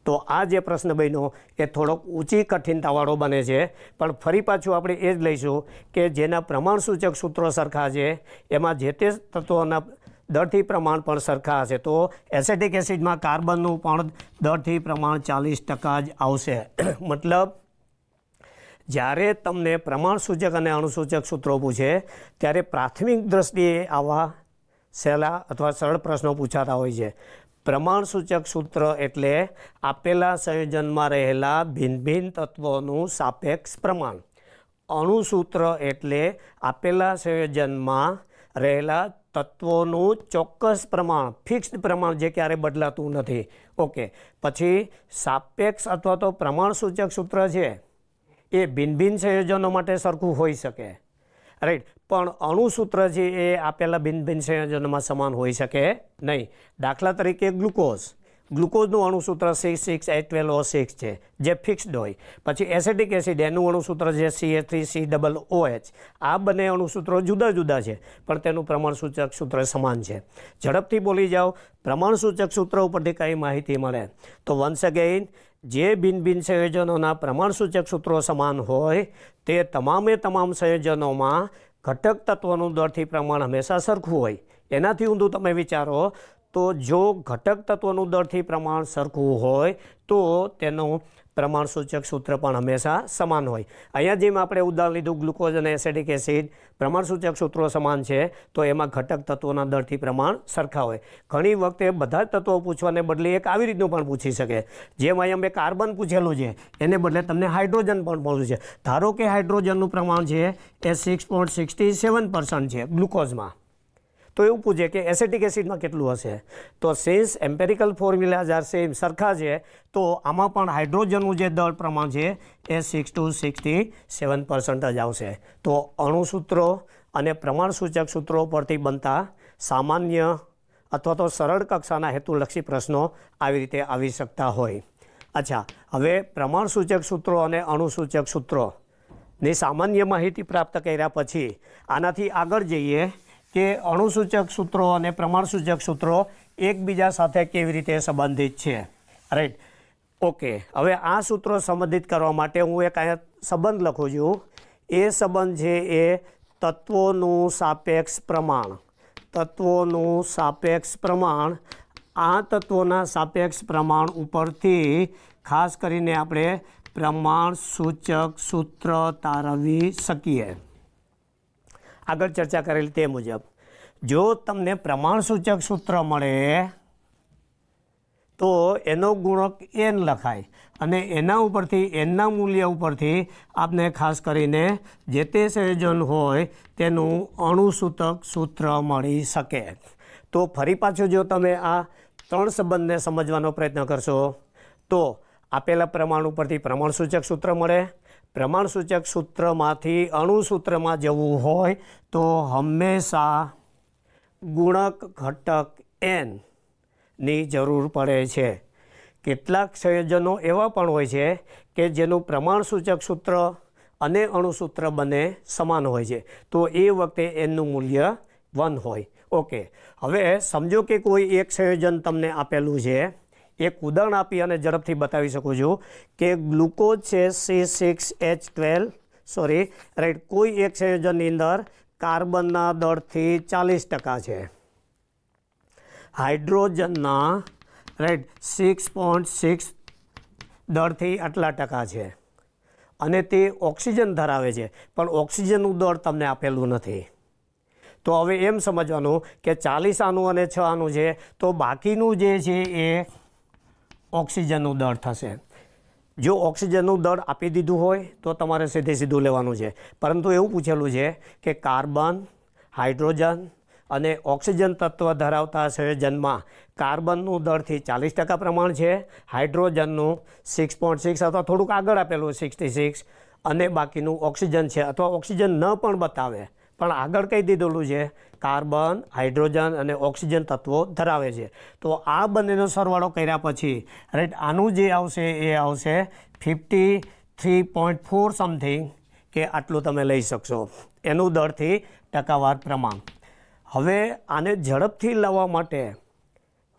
તો આ જે પ્રશ્ન બન્યો એ થોડોક ઊંચી કઠિનતાવાળો બને છે, પણ ફરી પાછું આપણે એ જ લઈશું કે જેના પ્રમાણસૂચક સૂત્રો સરખા છે એમાં જે તે તત્વોના દળથી પ્રમાણ પણ સરખા હશે. તો એસિટિક એસિડમાં કાર્બનનું પણ દળથી પ્રમાણ 40% જ આવશે. મતલબ જ્યારે તમને પ્રમાણસૂચક અને અણુસૂચક સૂત્રો પૂછે ત્યારે પ્રાથમિક દ્રષ્ટિએ આવા સહેલા અથવા સરળ પ્રશ્નો પૂછાતા હોય છે. પ્રમાણસૂચક સૂત્ર એટલે આપેલા સંયોજનમાં રહેલા ભિન્ન ભિન્ન તત્વોનું સાપેક્ષ પ્રમાણ. અણુસૂત્ર એટલે આપેલા સંયોજનમાં રહેલા તત્વોનું ચોક્કસ પ્રમાણ, ફિક્સ્ડ પ્રમાણ જે ક્યારે બદલાતું નથી. ઓકે, પછી સાપેક્ષ અથવા તો પ્રમાણસૂચક સૂત્ર છે એ ભિન્ન ભિન્ન સંયોજનો માટે સરખું હોઈ શકે રાઈટ, પણ અણુસૂત્ર છે એ આપેલા ભિન્ન ભિન્ન સંયોજનોમાં સમાન હોઈ શકે નહીં. દાખલા તરીકે ગ્લુકોઝનું અણુસૂત્ર C6H12O6 છે જે ફિક્સ્ડ હોય. પછી એસિટિક એસિડ એનું અણુસૂત્ર છે CH3COOH. આ બંને અણુસૂત્રો જુદા જુદા છે પણ તેનું પ્રમાણસૂચક સૂત્ર સમાન છે. ઝડપથી બોલી જાઓ, પ્રમાણસૂચક સૂત્ર ઉપરથી કઈ માહિતી મળે? તો વન્સ અગેઇન, જે ભિન્ન ભિન્ન સંયોજનોના પ્રમાણસૂચક સૂત્રો સમાન હોય તે તમામ સંયોજનોમાં ઘટક તત્વોનું દળથી પ્રમાણ હંમેશા સરખું હોય. એનાથી ઊંધું તમે વિચારો તો જો ઘટક તત્વોનું દળથી પ્રમાણ સરખું હોય તો તેનું પ્રમાણસૂચક સૂત્ર પણ હંમેશા સમાન હોય. અહીંયા જેમ આપણે ઉદાહરણ લીધું ગ્લુકોઝ અને એસિટિક એસિડ, પ્રમાણસૂચક સૂત્રો સમાન છે તો એમાં ઘટક તત્વોના દળથી પ્રમાણ સરખા હોય. ઘણી વખતે બધા જ તત્વો પૂછવાને બદલે એક આવી રીતનું પણ પૂછી શકે, જેમ અહીંયા મેં કાર્બન પૂછેલું છે એને બદલે તમને હાઇડ્રોજન પણ પૂછ્યું છે. ધારો કે હાઇડ્રોજનનું પ્રમાણ છે એ 6.67% છે ગ્લુકોઝમાં, તો એવું પૂછે કે એસિટિક એસિડમાં કેટલું હશે? તો since empirical formulas R same, સરખા છે, તો આમાં પણ હાઇડ્રોજનનું જે દળ પ્રમાણ છે એ 6 to 67% જ આવશે. તો અણુસૂત્રો અને પ્રમાણસૂચક સૂત્રો પરથી બનતા સામાન્ય અથવા તો સરળ કક્ષાના હેતુલક્ષી પ્રશ્નો આવી રીતે આવી શકતા હોય. અચ્છા, હવે પ્રમાણસૂચક સૂત્રો અને અણુસૂચક સૂત્રોની સામાન્ય માહિતી પ્રાપ્ત કર્યા પછી આનાથી આગળ જઈએ કે અણુસૂચક સૂત્રો અને પ્રમાણસૂચક સૂત્રો એકબીજા સાથે કેવી રીતે સંબંધિત છે રાઈટ. ઓકે, હવે આ સૂત્રો સંબંધિત કરવા માટે હું એક અહીંયા સંબંધ લખું છું. એ સંબંધ છે એ તત્વોનું સાપેક્ષ પ્રમાણ. તત્વોનું સાપેક્ષ પ્રમાણ, આ તત્વોના સાપેક્ષ પ્રમાણ ઉપરથી ખાસ કરીને આપણે પ્રમાણસૂચક સૂત્ર તારવી શકીએ. આગળ ચર્ચા કરેલી તે મુજબ જો તમને પ્રમાણસૂચક સૂત્ર મળે તો એનો ગુણક n લખાય અને એના ઉપરથી nના મૂલ્ય ઉપરથી આપને ખાસ કરીને જે તે સંયોજન હોય તેનું અણુસૂચક સૂત્ર મળી શકે. તો ફરી પાછું જો તમે આ 3 સંબંધને સમજવાનો પ્રયત્ન કરશો તો આપેલા પ્રમાણ ઉપરથી પ્રમાણસૂચક સૂત્ર મળે, પ્રમાણસૂચક સૂત્રમાંથી અણુસૂત્રમાં જવું હોય તો હંમેશા ગુણક ઘટક n ની જરૂર પડે છે. કેટલાક સંયોજનો એવા પણ હોય છે કે જેનું પ્રમાણસૂચક સૂત્ર અને અણુસૂત્ર બંને સમાન હોય છે, તો એ વખતે એનનું મૂલ્ય 1 હોય. ઓકે, હવે સમજો કે કોઈ એક સંયોજન તમને આપેલું છે. એક ઉદાહરણ આપી અને ઝડપથી બતાવી શકું છું કે ગ્લુકોઝ છે C6H12 રાઈટ, કોઈ એક સંયોજનની અંદર કાર્બનના દળથી 40% છે, હાઇડ્રોજનના રાઈટ 6.6 દળથી આટલા ટકા છે, અને તે ઓક્સિજન ધરાવે છે, પણ ઓક્સિજનનું દળ તમને આપેલું નથી. તો હવે એમ સમજવાનું કે 40 આનું અને 6 આનું છે, તો બાકીનું જે છે એ ઓક્સિજનનું દળ થશે. જો ઓક્સિજનનું દળ આપી દીધું હોય તો તમારે સીધું લેવાનું છે, પરંતુ એવું પૂછેલું છે કે કાર્બન, હાઇડ્રોજન અને ઓક્સિજન તત્વ ધરાવતા સંયોજનમાં કાર્બનનું દળથી 40% પ્રમાણ છે, હાઇડ્રોજનનું 6.6 અથવા થોડુંક આગળ આપેલું 66, અને બાકીનું ઓક્સિજન છે, અથવા ઓક્સિજન ન પણ બતાવે પણ આગળ કહી દીધેલું છે કાર્બન, હાઇડ્રોજન અને ઓક્સિજન તત્વો ધરાવે છે. તો આ બંનેનો સરવાળો કર્યા પછી રાઈટ આનું જે આવશે એ આવશે 53.4 સમથિંગ, કે આટલું તમે લઈ શકશો એનું દળથી ટકાવાર પ્રમાણ. હવે આને ઝડપથી લાવવા માટે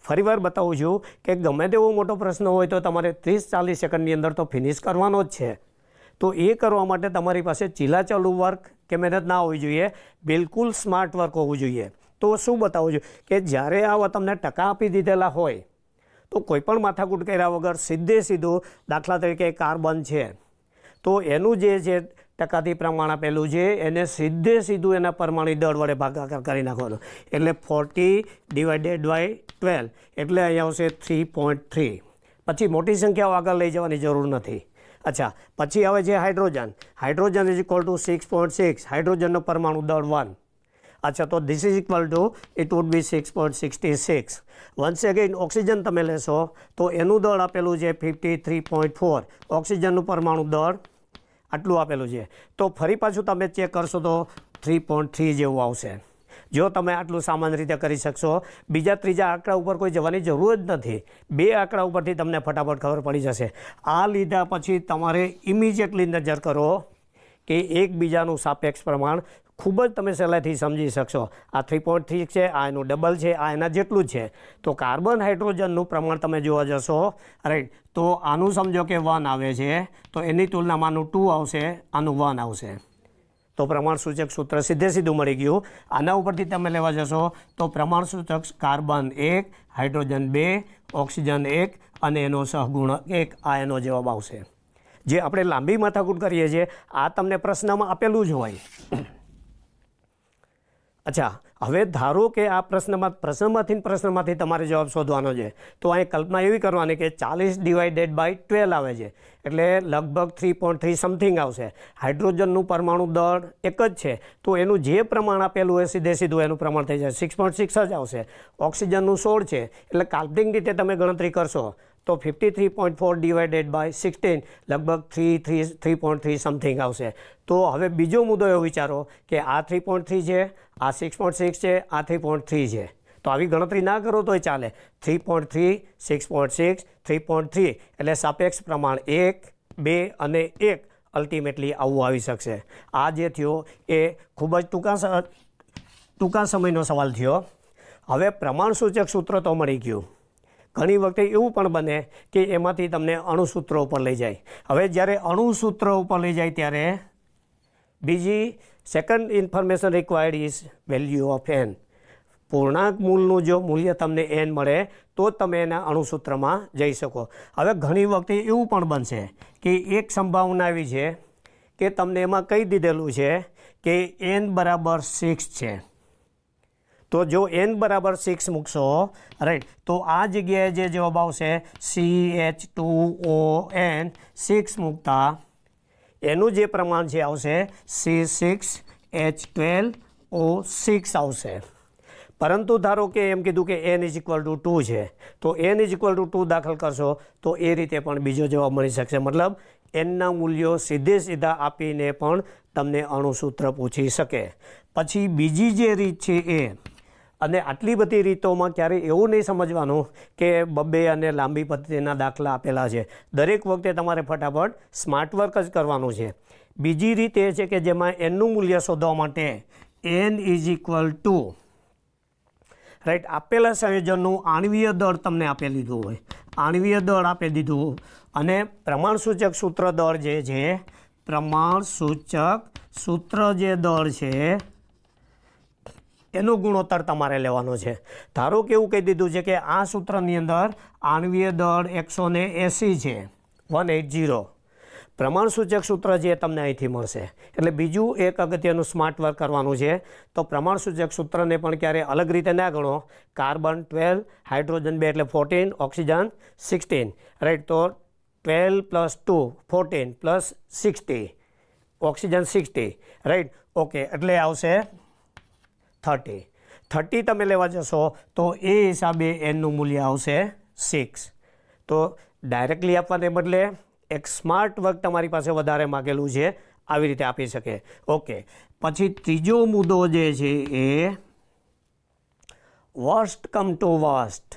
ફરીવાર બતાવું છું કે ગમે તેવો મોટો પ્રશ્ન હોય તો તમારે 30-40 સેકન્ડની અંદર તો ફિનિશ કરવાનો જ છે. તો એ કરવા માટે તમારી પાસે ચીલાચાલુ વર્ક કે મહેનત ના હોવી જોઈએ, બિલકુલ સ્માર્ટ વર્ક હોવું જોઈએ. તો શું બતાવું છું કે જ્યારે આવા તમને ટકા આપી દીધેલા હોય તો કોઈ પણ માથાકૂટ કર્યા વગર સીધું દાખલા તરીકે કાર્બન છે તો એનું જે છે ટકાથી પ્રમાણ આપેલું છે એને સીધું એના પરમાણુ દળ વડે ભાગાકાર કરી નાખવાનું, એટલે 40/12 એટલે અહીંયા આવશે 3.3. પછી મોટી સંખ્યાઓ આગળ લઈ જવાની જરૂર નથી. અચ્છા, પછી આવે છે hydrogen. Hydrogen is equal two 6.6, હાઇડ્રોજનનો પરમાણુ દળ 1. અચ્છા, તો this is equal two it would be 6.66. Once again oxygen તમે લેશો તો એનું દળ આપેલું છે 53.4, ઓક્સિજનનું પરમાણુ દળ આટલું આપેલું છે. તો ફરી પાછું તમે ચેક કરશો તો 3.3 જેવું આવશે. જો તમે આટલું સામાન્ય રીતે કરી શકશો, બીજા ત્રીજા આંકડા ઉપર કોઈ જવાની જરૂર જ નથી. 2 આંકડા ઉપરથી તમને ફટાફટ ખબર પડી જશે. આ લીધા પછી તમારે ઇમિડિયેટલી નજર કરો કે એકબીજાનું સાપેક્ષ પ્રમાણ ખૂબ જ તમે સહેલાઈથી સમજી શકશો. આ 3.3 છે, આ એનું ડબલ છે, આ એના જેટલું જ છે. તો કાર્બન હાઇડ્રોજનનું પ્રમાણ તમે જોવા જશો રાઈટ, તો આનું સમજો કે 1 આવે છે, તો એની તુલનામાં આનું 2 આવશે, આનું 1 આવશે. તો પ્રમાણસૂચક સૂત્ર સીધું મળી ગયું. આના ઉપરથી તમે લેવા જશો તો પ્રમાણસૂચક કાર્બન 1, હાઇડ્રોજન 2, ઓક્સિજન 1 અને એનો સહગુણક 1, આ એનો જવાબ આવશે. જે આપણે લાંબી માથાકૂટ કરીએ છીએ આ તમને પ્રશ્નમાં આપેલું જ હોય. અચ્છા, હવે ધારો કે આ પ્રશ્નમાંથી તમારે જવાબ શોધવાનો છે, તો અહીં કલ્પના એવી કરવાની કે 40/12 આવે છે, એટલે લગભગ 3.3 સમથિંગ આવશે. હાઇડ્રોજનનું પરમાણુ દળ એક જ છે, તો એનું જે પ્રમાણ આપેલું હોય સીધું એનું પ્રમાણ થઈ જાય 6.6 જ આવશે. ઓક્સિજનનું 16 છે, એટલે કાલ્પનિક રીતે તમે ગણતરી કરશો તો 53.4/16 લગભગ 3.3 સમથિંગ આવશે. તો હવે બીજો મુદ્દો એવો વિચારો કે આ 3.3 છે, આ 6.6 છે, આ 3.3 છે. તો આવી ગણતરી ના કરો તોય ચાલે. 3.3, 6.6, 3.3 એટલે સાપેક્ષ પ્રમાણ 1, 2 અને 1 અલ્ટિમેટલી આવું આવી શકશે. આ જે થયો એ ખૂબ જ ટૂંકા સમયનો સવાલ થયો. હવે પ્રમાણસૂચક સૂત્ર તો મળી ગયું. ઘણી વખતે એવું પણ બને કે એમાંથી તમને અણુસૂત્રો ઉપર લઈ જાય. હવે જ્યારે અણુસૂત્રો ઉપર લઈ જાય ત્યારે બીજી second information required is value of n. પૂર્ણાંક મૂળનું જો મૂલ્ય તમને n મળે તો જ તમે એના અણુસૂત્રમાં જઈ શકો. હવે ઘણી વખતે એવું પણ બનશે કે એક સંભાવના એવી છે કે તમને એમાં કહી દીધેલું છે કે n બરાબર 6 છે. તો જો n બરાબર 6 મૂકશો રાઈટ, તો આ જગ્યાએ જે જવાબ આવશે CH2ON 6 મૂકતા એનું જે પ્રમાણ છે આવશે C6H12O6 આવશે. પરંતુ ધારો કે એમ કીધું કે n = 2 છે, તો n = 2 દાખલ કરશો તો એ રીતે પણ બીજો જવાબ મળી શકશે. મતલબ એનના મૂલ્યો સીધા આપીને પણ તમને અણુસૂત્ર પૂછી શકે. પછી બીજી જે રીત છે એ, અને આટલી બધી રીતોમાં ક્યારેય એવું નહીં સમજવાનું કે બબ્બે અને લાંબી પદ્ધતિના દાખલા આપેલા છે. દરેક વખતે તમારે ફટાફટ સ્માર્ટ વર્ક જ કરવાનું છે. બીજી રીત એ છે કે જેમાં એનનું મૂલ્ય શોધવા માટે n is equal two right આપેલા સંયોજનનું આણ્વીય દળ તમને આપી દીધું હોય, આણ્વીય દળ આપી દીધું, અને પ્રમાણસૂચક સૂત્ર દળ જે છે, પ્રમાણસૂચક સૂત્ર જે દળ છે એનો ગુણોત્તર તમારે લેવાનો છે. ધારો કે એવું કહી દીધું છે કે આ સૂત્રની અંદર આણ્વીય દળ 180 છે, 180. પ્રમાણસૂચક સૂત્ર જે તમને અહીંથી મળશે. એટલે બીજું એક અગત્યનું સ્માર્ટ વર્ક કરવાનું છે. તો પ્રમાણસૂચક સૂત્રને પણ ક્યારે અલગ રીતે ના ગણો. કાર્બન 12, હાઇડ્રોજન 2 એટલે 14, ઓક્સિજન 16, રાઈટ. તો 12 + 2 14 + 60, ઓક્સિજન 60, રાઈટ. ઓકે, એટલે આવશે 30. 30 તમે લેવા જશો તો એ હિસાબે એનનું મૂલ્ય આવશે 6. તો ડાયરેક્ટલી આપવાને બદલે એક સ્માર્ટ વર્ક તમારી પાસે વધારે માગેલું છે, આવી રીતે આપી શકે. ઓકે, પછી ત્રીજો મુદ્દો જે છે એ વર્સ્ટ કમ ટુ વર્સ્ટ,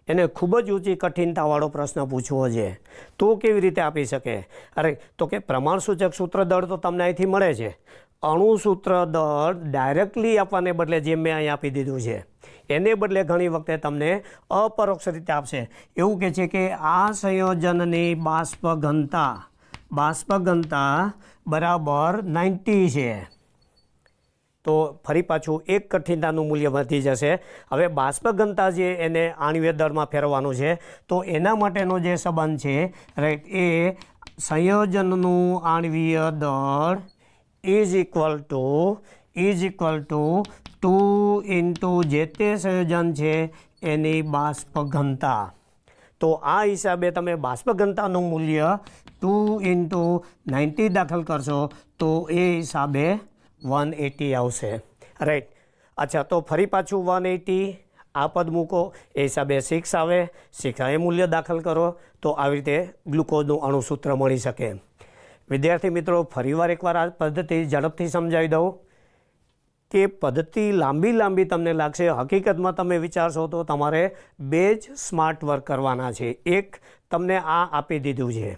એને ખૂબ જ ઊંચી કઠિનતાવાળો પ્રશ્ન પૂછવો છે. તો કેવી રીતે આપી શકે? અરે તો કે પ્રમાણસૂચક સૂત્ર દળ તો તમને અહીંથી મળે છે, અણુસૂત્ર દળ ડાયરેક્ટલી આપવાને બદલે જેમ મેં અહીં આપી દીધું છે એને બદલે ઘણી વખતે તમને અપરોક્ષ રીતે આપશે. એવું કહે છે કે આ સંયોજનની બાષ્પ ઘનતા બરાબર 90 છે. તો ફરી પાછું એક કઠિનતાનું મૂલ્ય વધી જશે. હવે બાષ્પ ઘનતા જે એને આણ્વીય દળમાં ફેરવવાનું છે, તો એના માટેનો જે સંબંધ છે, રાઈટ, એ સંયોજનનું આણ્વીય દળ ઇઝ ઇક્વલ ટુ 2 * જે તે સંયોજન છે એની બાષ્પ ઘનતા. તો આ હિસાબે તમે બાષ્પ ઘનતાનું મૂલ્ય 2 * 90 દાખલ કરશો તો એ હિસાબે 180 આવશે, રાઈટ. અચ્છા, તો ફરી પાછું 180 આ પદ મૂકો, એ હિસાબે 6 આવે. 6 એ મૂલ્ય દાખલ કરો તો આવી રીતે ગ્લુકોઝનું અણુસૂત્ર મળી શકે. વિદ્યાર્થી મિત્રો, ફરીવાર એકવાર આ પદ્ધતિ ઝડપથી સમજાવી દઉં કે પદ્ધતિ લાંબી તમને લાગશે. હકીકતમાં તમે વિચારશો તો તમારે 2 જ સ્માર્ટ વર્ક કરવાના છે. એક તમને આ આપી દીધું છે,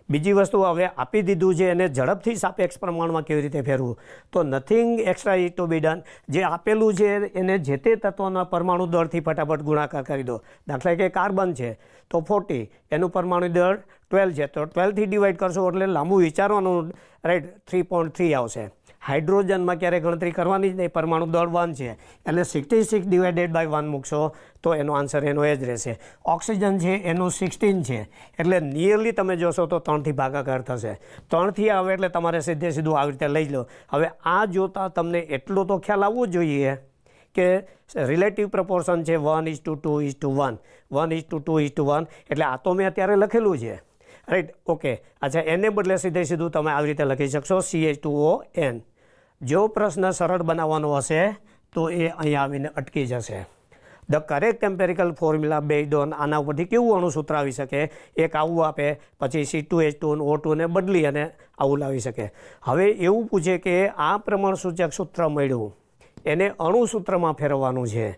બીજી વસ્તુ હવે આપી દીધું છે એને ઝડપથી સાપેક્ષ પ્રમાણમાં કેવી રીતે ફેરવું. તો nothing extra is to be done. જે આપેલું છે એને જે તે તત્વના પરમાણુ દળથી ફટાફટ ગુણાકાર કરી દો. દાખલા કે કાર્બન છે તો 40, એનું પરમાણુ દળ 12 છે, તો 12 થી ડિવાઈડ કરશો એટલે લાંબુ વિચારવાનું, રાઈટ, 3.3 આવશે. હાઇડ્રોજનમાં ક્યારે ગણતરી કરવાની જ નહીં, પરમાણુ દળ 1 છે એટલે 66 / 1 મૂકશો તો એનો આન્સર એનો એ જ રહેશે. ઓક્સિજન છે એનું 16 છે એટલે નિયરલી તમે જોશો તો 3 થી ભાગાકાર થશે. 3 થી આવે એટલે તમારે સીધું આવી રીતે લઈ લો. હવે આ જોતાં તમને એટલો તો ખ્યાલ આવવો જોઈએ કે રિલેટિવ પ્રપોર્શન છે 1:2:1, 1:2:1, એટલે આ તો મેં અત્યારે લખેલું છે, રાઈટ. ઓકે, અચ્છા, એને બદલે સીધું તમે આવી રીતે લખી શકશો CH2ON. જો પ્રશ્ન સરળ બનાવવાનો હશે તો એ અહીં આવીને અટકી જશે. The correct empirical formula based on, આના ઉપરથી કેવું અણુસૂત્ર આવી શકે? એક આવું આપે, પછી C2H2 O2 ને બદલી અને આવું લાવી શકે. હવે એવું પૂછે કે આ પ્રમાણસૂચક સૂત્ર મળ્યું એને અણુસૂત્રમાં ફેરવવાનું છે,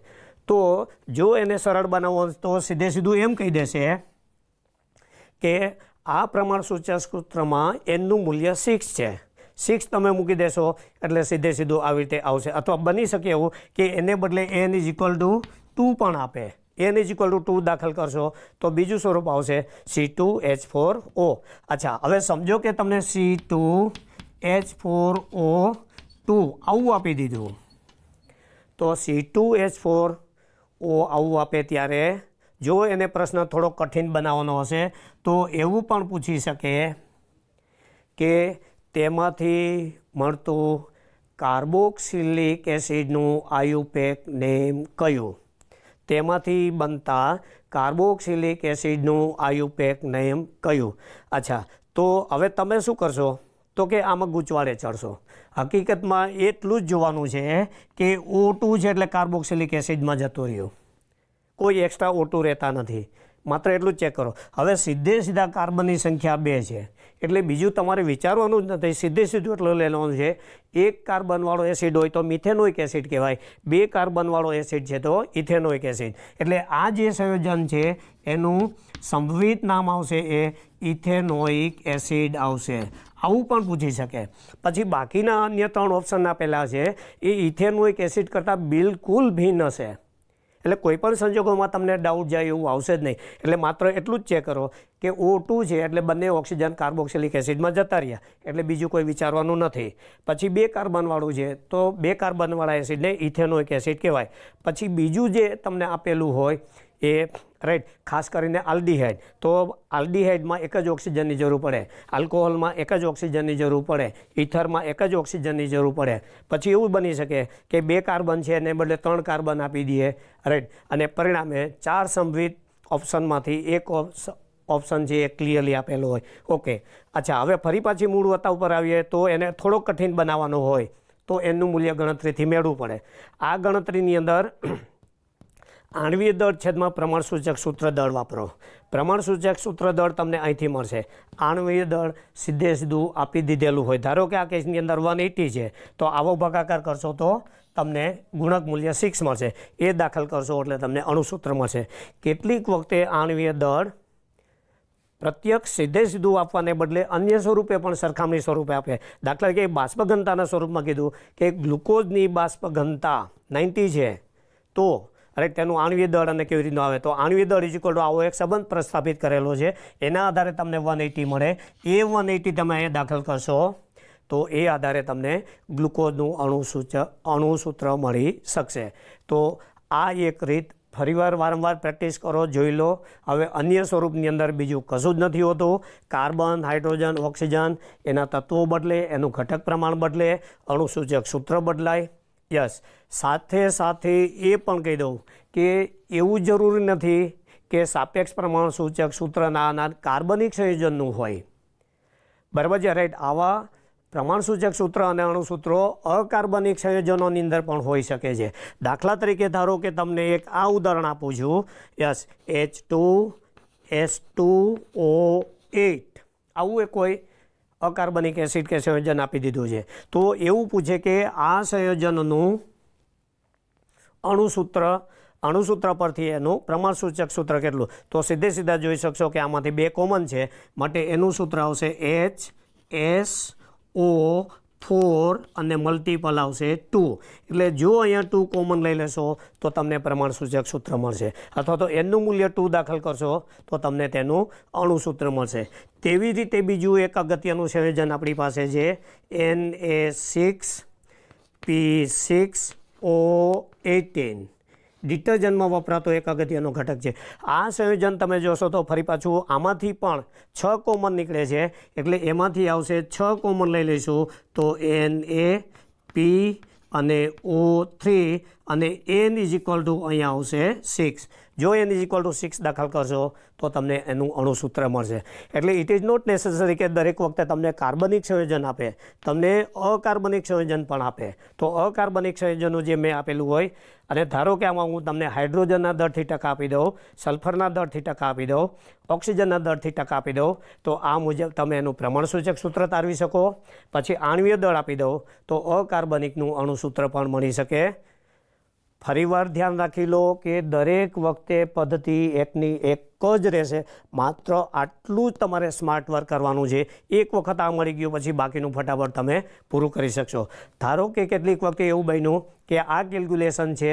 તો જો એને સરળ બનાવવું તો સીધું એમ કહી દેશે કે આ પ્રમાણસૂચક સૂત્રમાં એનનું મૂલ્ય 6 છે. 6 તમે મૂકી દેશો એટલે સીધું આવી રીતે આવશે. અથવા બની શકે એવું કે એને બદલે n = 2 પણ આપે. n = 2 દાખલ કરશો તો બીજું સ્વરૂપ આવશે C2H4O. અચ્છા, હવે સમજો કે તમને C2H4O2 આવું આપી દીધું, તો C2H4O આવું આપે ત્યારે જો એને પ્રશ્ન થોડો કઠિન બનાવવાનો હશે તો એવું પણ પૂછી શકે કે તેમાંથી મળતું કાર્બોક્સિલિક એસિડનું આયુપેક નેમ કયું? તેમાંથી બનતા કાર્બોક્સિલિક એસિડનું આયુપેક નેમ કયું? અચ્છા, તો હવે તમે શું કરશો તો કે આમાં ગૂંચવાડે ચડશો. હકીકતમાં એટલું જ જોવાનું છે કે O2 છે એટલે કાર્બોક્સિલિક એસિડમાં જતો રહ્યો, કોઈ એક્સ્ટ્રા O2 રહેતા નથી. માત્ર એટલું જ ચેક કરો. હવે સીધા કાર્બનની સંખ્યા 2 છે એટલે બીજું તમારે વિચારવાનું જ નથી, સીધું એટલું લેવાનું છે. 1 કાર્બનવાળો એસિડ હોય તો મિથેનોઇક એસિડ કહેવાય, 2 કાર્બનવાળો એસિડ છે તો ઇથેનોઇક એસિડ. એટલે આ જે સંયોજન છે એનું સંભવિત નામ આવશે એ ઇથેનોઇક એસિડ આવશે. આવું પણ પૂછી શકે. પછી બાકીના અન્ય 3 ઓપ્શન આપેલા છે એ ઇથેનોઇક એસિડ કરતાં બિલકુલ ભિન્ન હશે. એટલે કોઈ પણ સંજોગોમાં તમને ડાઉટ જાય એવું આવશે જ નહીં. એટલે માત્ર એટલું જ ચેક કરો કે O2 છે એટલે બંને ઓક્સિજન કાર્બોક્સિલિક એસિડમાં જતા રહ્યા, એટલે બીજું કોઈ વિચારવાનું નથી. પછી 2 કાર્બનવાળું છે તો 2 કાર્બનવાળા એસિડને ઇથેનોઇક એસિડ કહેવાય. પછી બીજું જે તમને આપેલું હોય એ રાઈટ, ખાસ કરીને આલ્ડીહાઇડ, તો આલ્ડીહાઇડમાં એક જ ઓક્સિજનની જરૂર પડે, આલ્કોહોલમાં એક જ ઓક્સિજનની જરૂર પડે, ઇથરમાં એક જ ઓક્સિજનની જરૂર પડે. પછી એવું બની શકે કે 2 કાર્બન છે એને બદલે 3 કાર્બન આપી દઈએ, રાઈટ, અને પરિણામે 4 સંભવિત ઓપ્શનમાંથી એક ઓપ્શન છે એ ક્લિયરલી આપેલો હોય. ઓકે, અચ્છા, હવે ફરી પાછી મૂળ વત્તા ઉપર આવીએ તો એને થોડો કઠિન બનાવવાનો હોય તો એનું મૂલ્ય ગણતરીથી મેળવવું પડે. આ ગણતરીની અંદર આણ્વીય દળ છેદમાં પ્રમાણસૂચક સૂત્ર દળ વાપરો. પ્રમાણસૂચક સૂત્ર દળ તમને અહીંથી મળશે. આણ્વીય દળ સીધું આપી દીધેલું હોય. ધારો કે આ કેસની અંદર 180 છે તો આવો ભાગાકાર કરશો તો તમને ગુણક મૂલ્ય 6 મળશે. એ દાખલ કરશો એટલે તમને અણુસૂત્ર મળશે. કેટલીક વખતે આણ્વીય દળ પ્રત્યક્ષ સીધું આપવાને બદલે અન્ય સ્વરૂપે પણ સરખામણી સ્વરૂપે આપે. દાખલા તરીકે બાષ્પઘનતાના સ્વરૂપમાં કીધું કે ગ્લુકોઝની બાષ્પઘનતા 90 છે તો રાઈટ, તેનું આણ્વીય દળ અને કેવી રીતનું આવે તો આણ્વીય દળ ઇઝ ઇક્વલ ટુ આવો એક સંબંધ પ્રસ્થાપિત કરેલો છે. એના આધારે તમને 180 મળે. એ 180 તમે અહીંયા દાખલ કરશો તો એ આધારે તમને ગ્લુકોઝનું અણુસૂત્ર મળી શકશે. તો આ એક રીત ફરીવાર વારંવાર પ્રેક્ટિસ કરો, જોઈ લો. હવે અન્ય સ્વરૂપની અંદર બીજું કશું જ નથી હોતું. કાર્બન, હાઇડ્રોજન, ઓક્સિજન એના તત્વો બદલે, એનું ઘટક પ્રમાણ બદલે, અણુસૂચક સૂત્ર બદલાય. યસ, સાથે એ પણ કહી દઉં કે એવું જરૂરી નથી કે સાપેક્ષ પ્રમાણસૂચક સૂત્રના કાર્બનિક સંયોજનનું હોય, બરાબર છે, રાઈટ. આવા પ્રમાણસૂચક સૂત્ર અને અણુસૂત્રો અકાર્બનિક સંયોજનોની અંદર પણ હોઈ શકે છે. દાખલા તરીકે ધારો કે તમને એક આ ઉદાહરણ આપું છું. યસ, H2S2O8 આવું એક કોઈ અકાર્બનિક એસિડ કે સંયોજન આપી દીધું છે. તો એવું પૂછે કે આ સંયોજનનું અણુસૂત્ર પરથી એનું પ્રમાણસૂચક સૂત્ર કેટલું, તો સીધા જોઈ શકશો કે આમાંથી 2 કોમન છે, માટે એનું સૂત્ર આવશે HSO4 અને મલ્ટિપલ આવશે 2. એટલે જો અહીંયા 2 કોમન લઈ લેશો તો તમને પ્રમાણસૂચક સૂત્ર મળશે, અથવા તો એનું મૂલ્ય 2 દાખલ કરશો તો તમને તેનું અણુસૂત્ર મળશે. તેવી રીતે બીજું એક અગત્યનું સંયોજન આપણી પાસે છે Na6P6O18. ડિટર્જન્ટમાં વપરાતો એક અગત્યનો ઘટક છે. આ સંયોજન તમે જોશો તો ફરી પાછું આમાંથી પણ 6 કોમન નીકળે છે, એટલે એમાંથી આવશે 6 કોમન લઈ લઈશું તો Na, P અને O3 અને N ઇઝ ઇક્વલ ટુ અહીંયા આવશે 6. જો N ઇઝ ઇક્વલ ટુ 6 દાખલ કરશો તો તમને એનું અણુસૂત્ર મળશે. એટલે ઇટ ઇઝ નોટ નેસેસરી કે દરેક વખતે તમને કાર્બનિક સંયોજન આપે, તમને અકાર્બનિક સંયોજન પણ આપે. તો અકાર્બનિક સંયોજનો જે મેં આપેલું હોય, અને ધારો કે આમાં હું તમને હાઇડ્રોજનના દરથી ટકા આપી દઉં, સલ્ફરના દરથી ટકા આપી દઉં, ઓક્સિજનના દરથી ટકા આપી દઉં, તો આ મુજબ તમે એનું પ્રમાણસૂચક સૂત્ર તારવી શકો. પછી આણ્વીય દળ આપી દઉં તો અકાર્બનિકનું અણુસૂત્ર પણ મળી શકે. ફરીવાર ધ્યાન રાખી લો કે દરેક વખતે પદ્ધતિ એકની એક જ રહેશે. માત્ર આટલું જ તમારે સ્માર્ટ વર્ક કરવાનું છે. એક વખત આ મળી ગયું પછી બાકીનું ફટાફટ તમે પૂરું કરી શકશો. ધારો કે કેટલીક વખતે એવું બન્યું કે આ કેલ્ક્યુલેશન છે,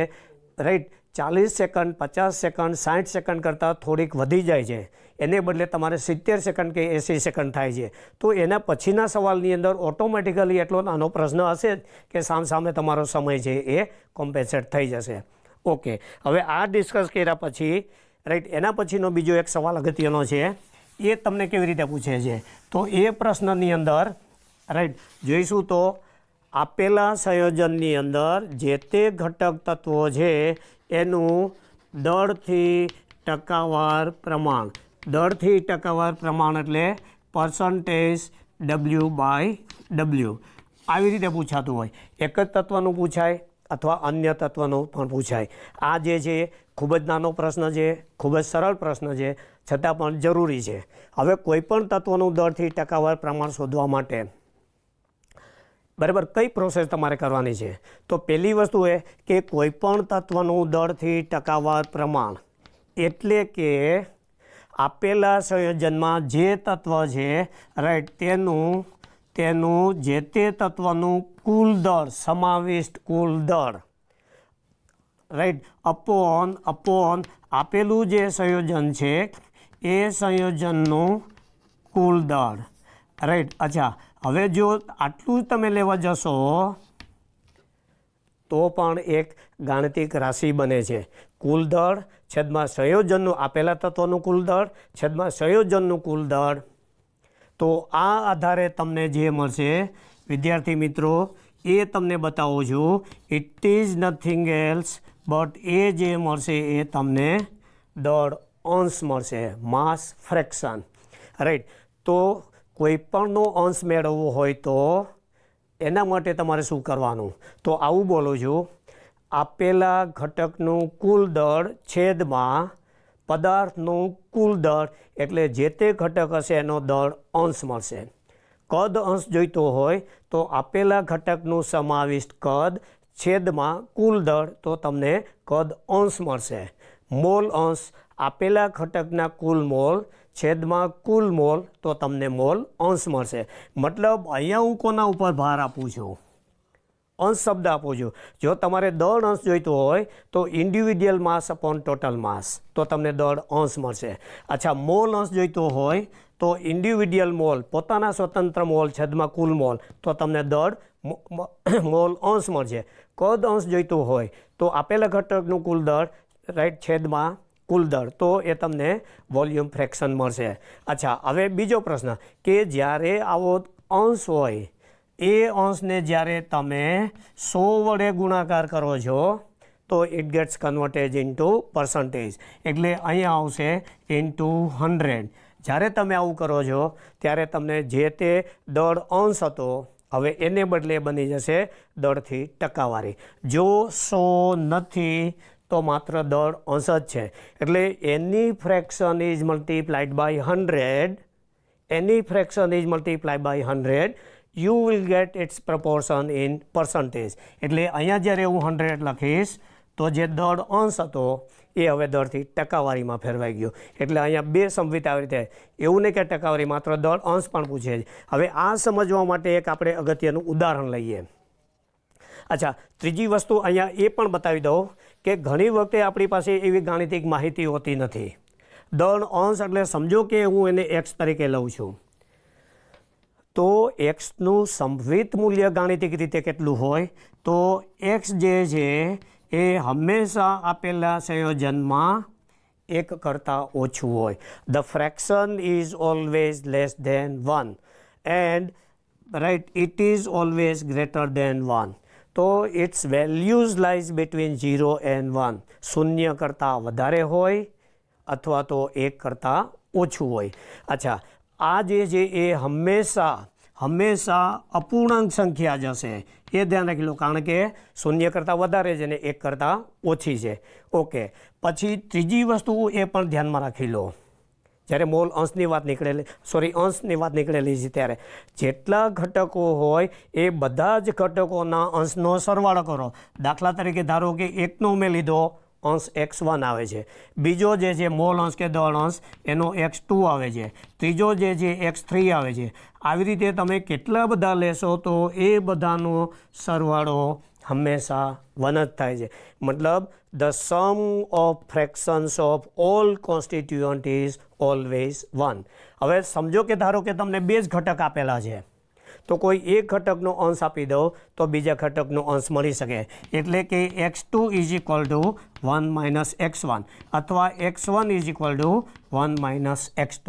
રાઈટ, 40 સેકન્ડ, 50 સેકન્ડ, 60 સેકન્ડ કરતાં થોડીક વધી જાય છે, એને બદલે તમારે 70 સેકન્ડ કે 80 સેકન્ડ થાય છે, તો એના પછીના સવાલની અંદર ઓટોમેટિકલી એટલો નાનો પ્રશ્ન હશે જ કે સામે તમારો સમય છે એ કોમ્પેન્સેટ થઈ જશે. ઓકે, હવે આ ડિસ્કસ કર્યા પછી, રાઈટ, એના પછીનો બીજો એક સવાલ અગત્યનો છે. એ તમને કેવી રીતે પૂછે છે તો એ પ્રશ્નની અંદર, રાઈટ, જોઈશું તો આપેલા સંયોજનની અંદર જે તે ઘટક તત્વો છે એનું દળથી ટકાવાર પ્રમાણ, દળથી ટકાવાર પ્રમાણ એટલે પર્સન્ટેજ W/W આવી રીતે પૂછાતું હોય. એક જ તત્વનું પૂછાય અથવા અન્ય તત્વનું પણ પૂછાય. આ જે છે ખૂબ જ નાનો પ્રશ્ન છે, ખૂબ જ સરળ પ્રશ્ન છે, છતાં પણ જરૂરી છે. હવે કોઈપણ તત્વનું દળથી ટકાવાર પ્રમાણ શોધવા માટે બરાબર કઈ પ્રોસેસ તમારે કરવાની છે? તો પહેલી વસ્તુ એ કે કોઈપણ તત્વનું દળથી ટકાવાર પ્રમાણ એટલે કે આપેલા સંયોજનમાં જે તત્વ છે રાઈટ તેનું જે તે તત્વનું કુલ દળ, સમાવિષ્ટ કુલ દળ રાઈટ અપોન આપેલું જે સંયોજન છે એ સંયોજનનું કુલ દળ રાઈટ. અચ્છા, હવે જો આટલું જ તમે લેવા જશો તો પણ એક ગાણિતિક રાશિ બને છે. કુલ દળ છેદમાં સંયોજનનું, આપેલા તત્વનું કુલ દળ છેદમાં સંયોજનનું કુલ દળ. તો આ આધારે તમને જે મળશે વિદ્યાર્થી મિત્રો એ તમને બતાવું છું. It is nothing else but એ જે મળશે એ તમને દળ અંશ મળશે, માસ ફ્રેક્શન રાઈટ. તો કોઈપણનો અંશ મેળવવો હોય તો એના માટે તમારે શું કરવાનું? તો આવું બોલું છું, આપેલા ઘટકનું કુલ દળ છેદમાં પદાર્થનું કુલ દળ એટલે જે તે ઘટક હશે એનો દળ અંશ મળશે. કદ અંશ જોઈતો હોય તો આપેલા ઘટકનું સમાવિષ્ટ કદ છેદમાં કુલ દળ તો તમને કદ અંશ મળશે. મોલ અંશ આપેલા ઘટકના કુલ મોલ છેદમાં કુલ મોલ તો તમને મોલ અંશ મળશે. મતલબ અહીંયા હું કોના ઉપર ભાર આપું છું? અંશ શબ્દ આપું છું. જો તમારે દળ અંશ જોઈતો હોય તો ઇન્ડિવિડ્યુઅલ માસ અપોન ટોટલ માસ તો તમને દળ અંશ મળશે. અચ્છા, મોલ અંશ જોઈતો હોય તો ઇન્ડિવિડ્યુઅલ મોલ, પોતાના સ્વતંત્ર મોલ છેદમાં કુલ મોલ તો તમને દળ મોલ અંશ મળશે. કદ અંશ જોઈતું હોય તો આપેલા ઘટકનું કુલ દળ રાઈટ છેદમાં કુલ દળ તો એ તમને વોલ્યુમ ફ્રેક્શન મળશે. અચ્છા, હવે બીજો પ્રશ્ન કે જ્યારે આવો અંશ હોય એ અંશને જ્યારે તમે 100 વડે ગુણાકાર કરો છો તો it gates converted into percentage એટલે અહીંયા આવશે ઇન્ટુ 100. જ્યારે તમે આવું કરો છો ત્યારે તમને જે તે દળ અંશ હતો હવે એને બદલે બની જશે દળથી ટકાવારી. જો 100 નથી તો માત્ર દળ અંશ જ છે એટલે એની ફ્રેક્શન ઇઝ મલ્ટીપ્લાઇડ બાય 100, એની fraction is multiplied by 100 you will get its proportion in percentage. એટલે અહીંયા જ્યારે હું 100 લખીશ તો જે દળ અંશ હતો એ હવે દળથી ટકાવારીમાં ફેરવાઈ ગયો. એટલે અહીંયા બે સંવિત આવી રીતે, એવું નહીં કે ટકાવારી માત્ર દળ અંશ પણ પૂછે છે. હવે આ સમજવા માટે એક આપણે અગત્યનું ઉદાહરણ લઈએ. અચ્છા, ત્રીજી વસ્તુ અહીંયા એ પણ બતાવી દઉં કે ઘણી વખતે આપણી પાસે એવી ગાણિતિક માહિતી હોતી નથી. દળ અંશ એટલે સમજો કે હું એને એક્સ તરીકે લઉં છું તો એક્સનું સંભવિત મૂલ્ય ગાણિતિક રીતે કેટલું હોય તો એક્સ જે છે એ હંમેશા આપેલા સંયોજનમાં 1 કરતાં ઓછું હોય. The fraction is always less than 1 and right it is always greater than 1. તો it's values lies between 0 and 1. 0 કરતાં વધારે હોય અથવા તો 1 કરતાં ઓછું હોય. અચ્છા, આ જે છે એ હંમેશા અપૂર્ણાંક સંખ્યા જ હશે એ ધ્યાન રાખી લો, કારણ કે 0 કરતાં વધારે છે ને 1 કરતાં ઓછી છે. ઓકે, પછી ત્રીજી વસ્તુ એ પણ ધ્યાનમાં રાખી લો, જ્યારે મોલ અંશની વાત નીકળેલી છે ત્યારે જેટલા ઘટકો હોય એ બધા જ ઘટકોના અંશનો સરવાળો કરો. દાખલા તરીકે ધારો કે 1નો મેં લીધો અંશ x1 આવે છે, બીજો જે છે મોલ અંશ કે દળ અંશ એનો x2 આવે છે, ત્રીજો જે છે x3 આવે છે. આવી રીતે તમે કેટલા બધા લેશો તો એ બધાનો સરવાળો હંમેશા 1 જ થાય છે. મતલબ the sum of fractions of all constituent is always 1. હવે સમજો કે ધારો કે તમને 2 જ ઘટક આપેલા છે તો કોઈ એક ઘટકનો અંશ આપી દો તો બીજા ઘટકનો અંશ મળી શકે. એટલે કે x2 is equal two 1 - x1 અથવા x1 is equal two 1 - x2.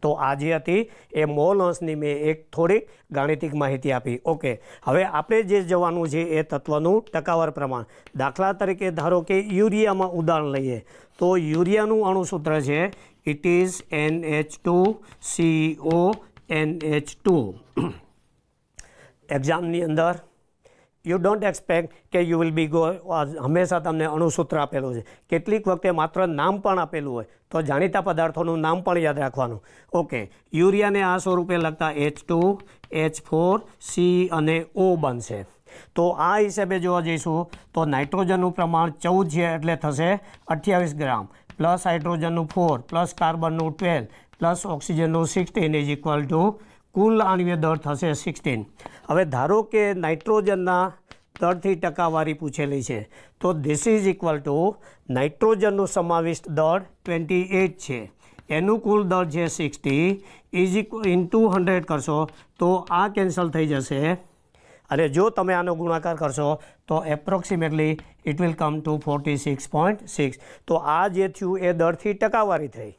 તો આ જે હતી એ મોલ અંશની મેં એક થોડીક ગાણિતિક માહિતી આપી. ઓકે, હવે આપણે જે જવાનું છે એ તત્વનું ટકાવાર પ્રમાણ. દાખલા તરીકે ધારો કે યુરિયામાં ઉદાહરણ લઈએ તો યુરિયાનું અણુસૂત્ર છે ઇટ ઇઝ NH2CO NH2. એક્ઝામની અંદર યુ ડોન્ટ એક્સપેક્ટ કે યુ વિલ બી ગો, હંમેશા તમને અણુસૂત્ર આપેલું છે. કેટલીક વખતે માત્ર નામ પણ આપેલું હોય તો જાણીતા પદાર્થોનું નામ પણ યાદ રાખવાનું. ઓકે, યુરિયાને આ સ્વરૂપે લખતા H2, H4, C અને O બનશે. તો આ હિસાબે જોવા જઈશું તો નાઇટ્રોજનનું પ્રમાણ 14 છે એટલે થશે 28 ગ્રામ, પ્લસ હાઇડ્રોજનનું 4, પ્લસ કાર્બનનું 12, પ્લસ ઓક્સિજનનું 16 ઇઝ ઇક્વલ ટુ કુલ આણ્વીય દળ થશે 16. હવે ધારો કે નાઇટ્રોજનના દળથી ટકાવારી પૂછેલી છે તો ધીસ ઇઝ ઇક્વલ ટુ નાઇટ્રોજનનું સમાવિષ્ટ દળ 28 છે, એનું કુલ દળ છે 60 ઇઝ ઇક્વલ ઇન્ટુ 100 કરશો તો આ કેન્સલ થઈ જશે. અને જો તમે આનો ગુણાકાર કરશો તો approximately it will come to 46.6. તો આ જે થયું એ દળથી ટકાવારી થઈ.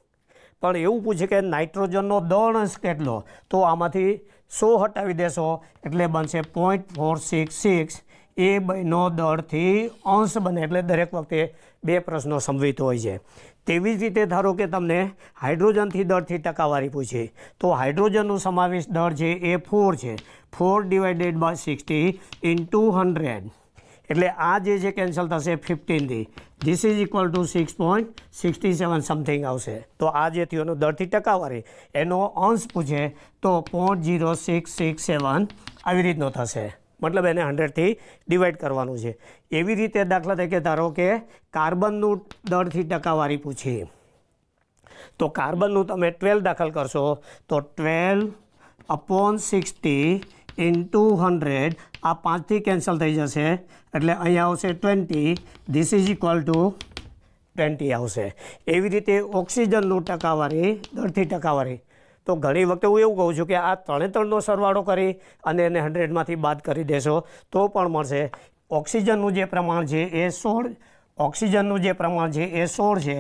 પણ એવું પૂછે કે નાઇટ્રોજનનો દળ અંશ કેટલો, તો આમાંથી 100 હટાવી દેશો એટલે બનશે 0.466. એ નો દળથી અંશ બને એટલે દરેક વખતે બે પ્રશ્નો સંભવિત હોય છે. તેવી જ રીતે ધારો કે તમને હાઇડ્રોજનથી દળથી ટકાવારી પૂછે તો હાઇડ્રોજનનું સમાવિષ્ટ દળ છે એ 4 છે, 4 ડિવાઇડેડ બાય 60 ઇન્ટુ 100 એટલે આ જે છે કેન્સલ થશે 15થી. This is equal to 6.67 something આવશે. તો આ જે થયું એનું દળથી ટકાવારી, એનો અંશ પૂછે તો 0.0667 આવી રીતનો થશે. મતલબ એને 100થી ડિવાઈડ કરવાનું છે. એવી રીતે દાખલા તરીકે ધારો કે કાર્બનનું દળથી ટકાવારી પૂછી તો કાર્બનનું તમે 12 દાખલ કરશો તો 12/60 ઇન્ટુ 100, આ 5થી કેન્સલ થઈ જશે એટલે અહીંયા આવશે 20. ધીસ ઇઝ ઇક્વલ ટુ 20 આવશે. એવી રીતે ઓક્સિજનનું ટકાવારી દળથી ટકાવારી તો ઘણી વખતે હું એવું કહું છું કે આ 3 સરવાળો કરી અને એને 100માંથી બાદ કરી દેશો તો પણ મળશે. ઓક્સિજનનું જે પ્રમાણ છે એ 16, ઓક્સિજનનું જે પ્રમાણ છે એ 16 છે,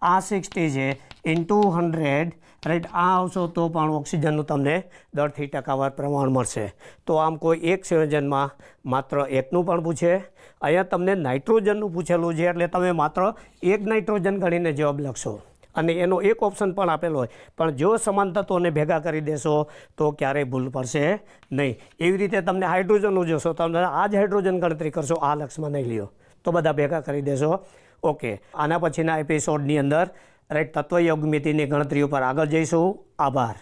આ 60 છે ઇન્ટુ 100 રાઈટ, આ આવશો તો પણ ઓક્સિજનનું તમને દળથી ટકાવાર પ્રમાણ મળશે. તો આમ કોઈ એક સંયોજનમાં માત્ર એકનું પણ પૂછે. અહીંયા તમને નાઇટ્રોજનનું પૂછેલું છે એટલે તમે માત્ર એક નાઇટ્રોજન ગણીને જવાબ લખશો અને એનો એક ઓપ્શન પણ આપેલો હોય, પણ જો સમાન તત્વોને ભેગા કરી દેશો તો ક્યારેય ભૂલ પડશે નહીં. એવી રીતે તમને હાઇડ્રોજનનું જોશો, તમે આ જ હાઇડ્રોજન ગણતરી કરશો, આ લક્ષમાં નહીં લ્યો તો બધા ભેગા કરી દેશો. ઓકે, આના પછીના એપિસોડની અંદર રાઈટ તત્વ યોગમિતિની ગણતરી ઉપર આગળ જઈશું. આભાર.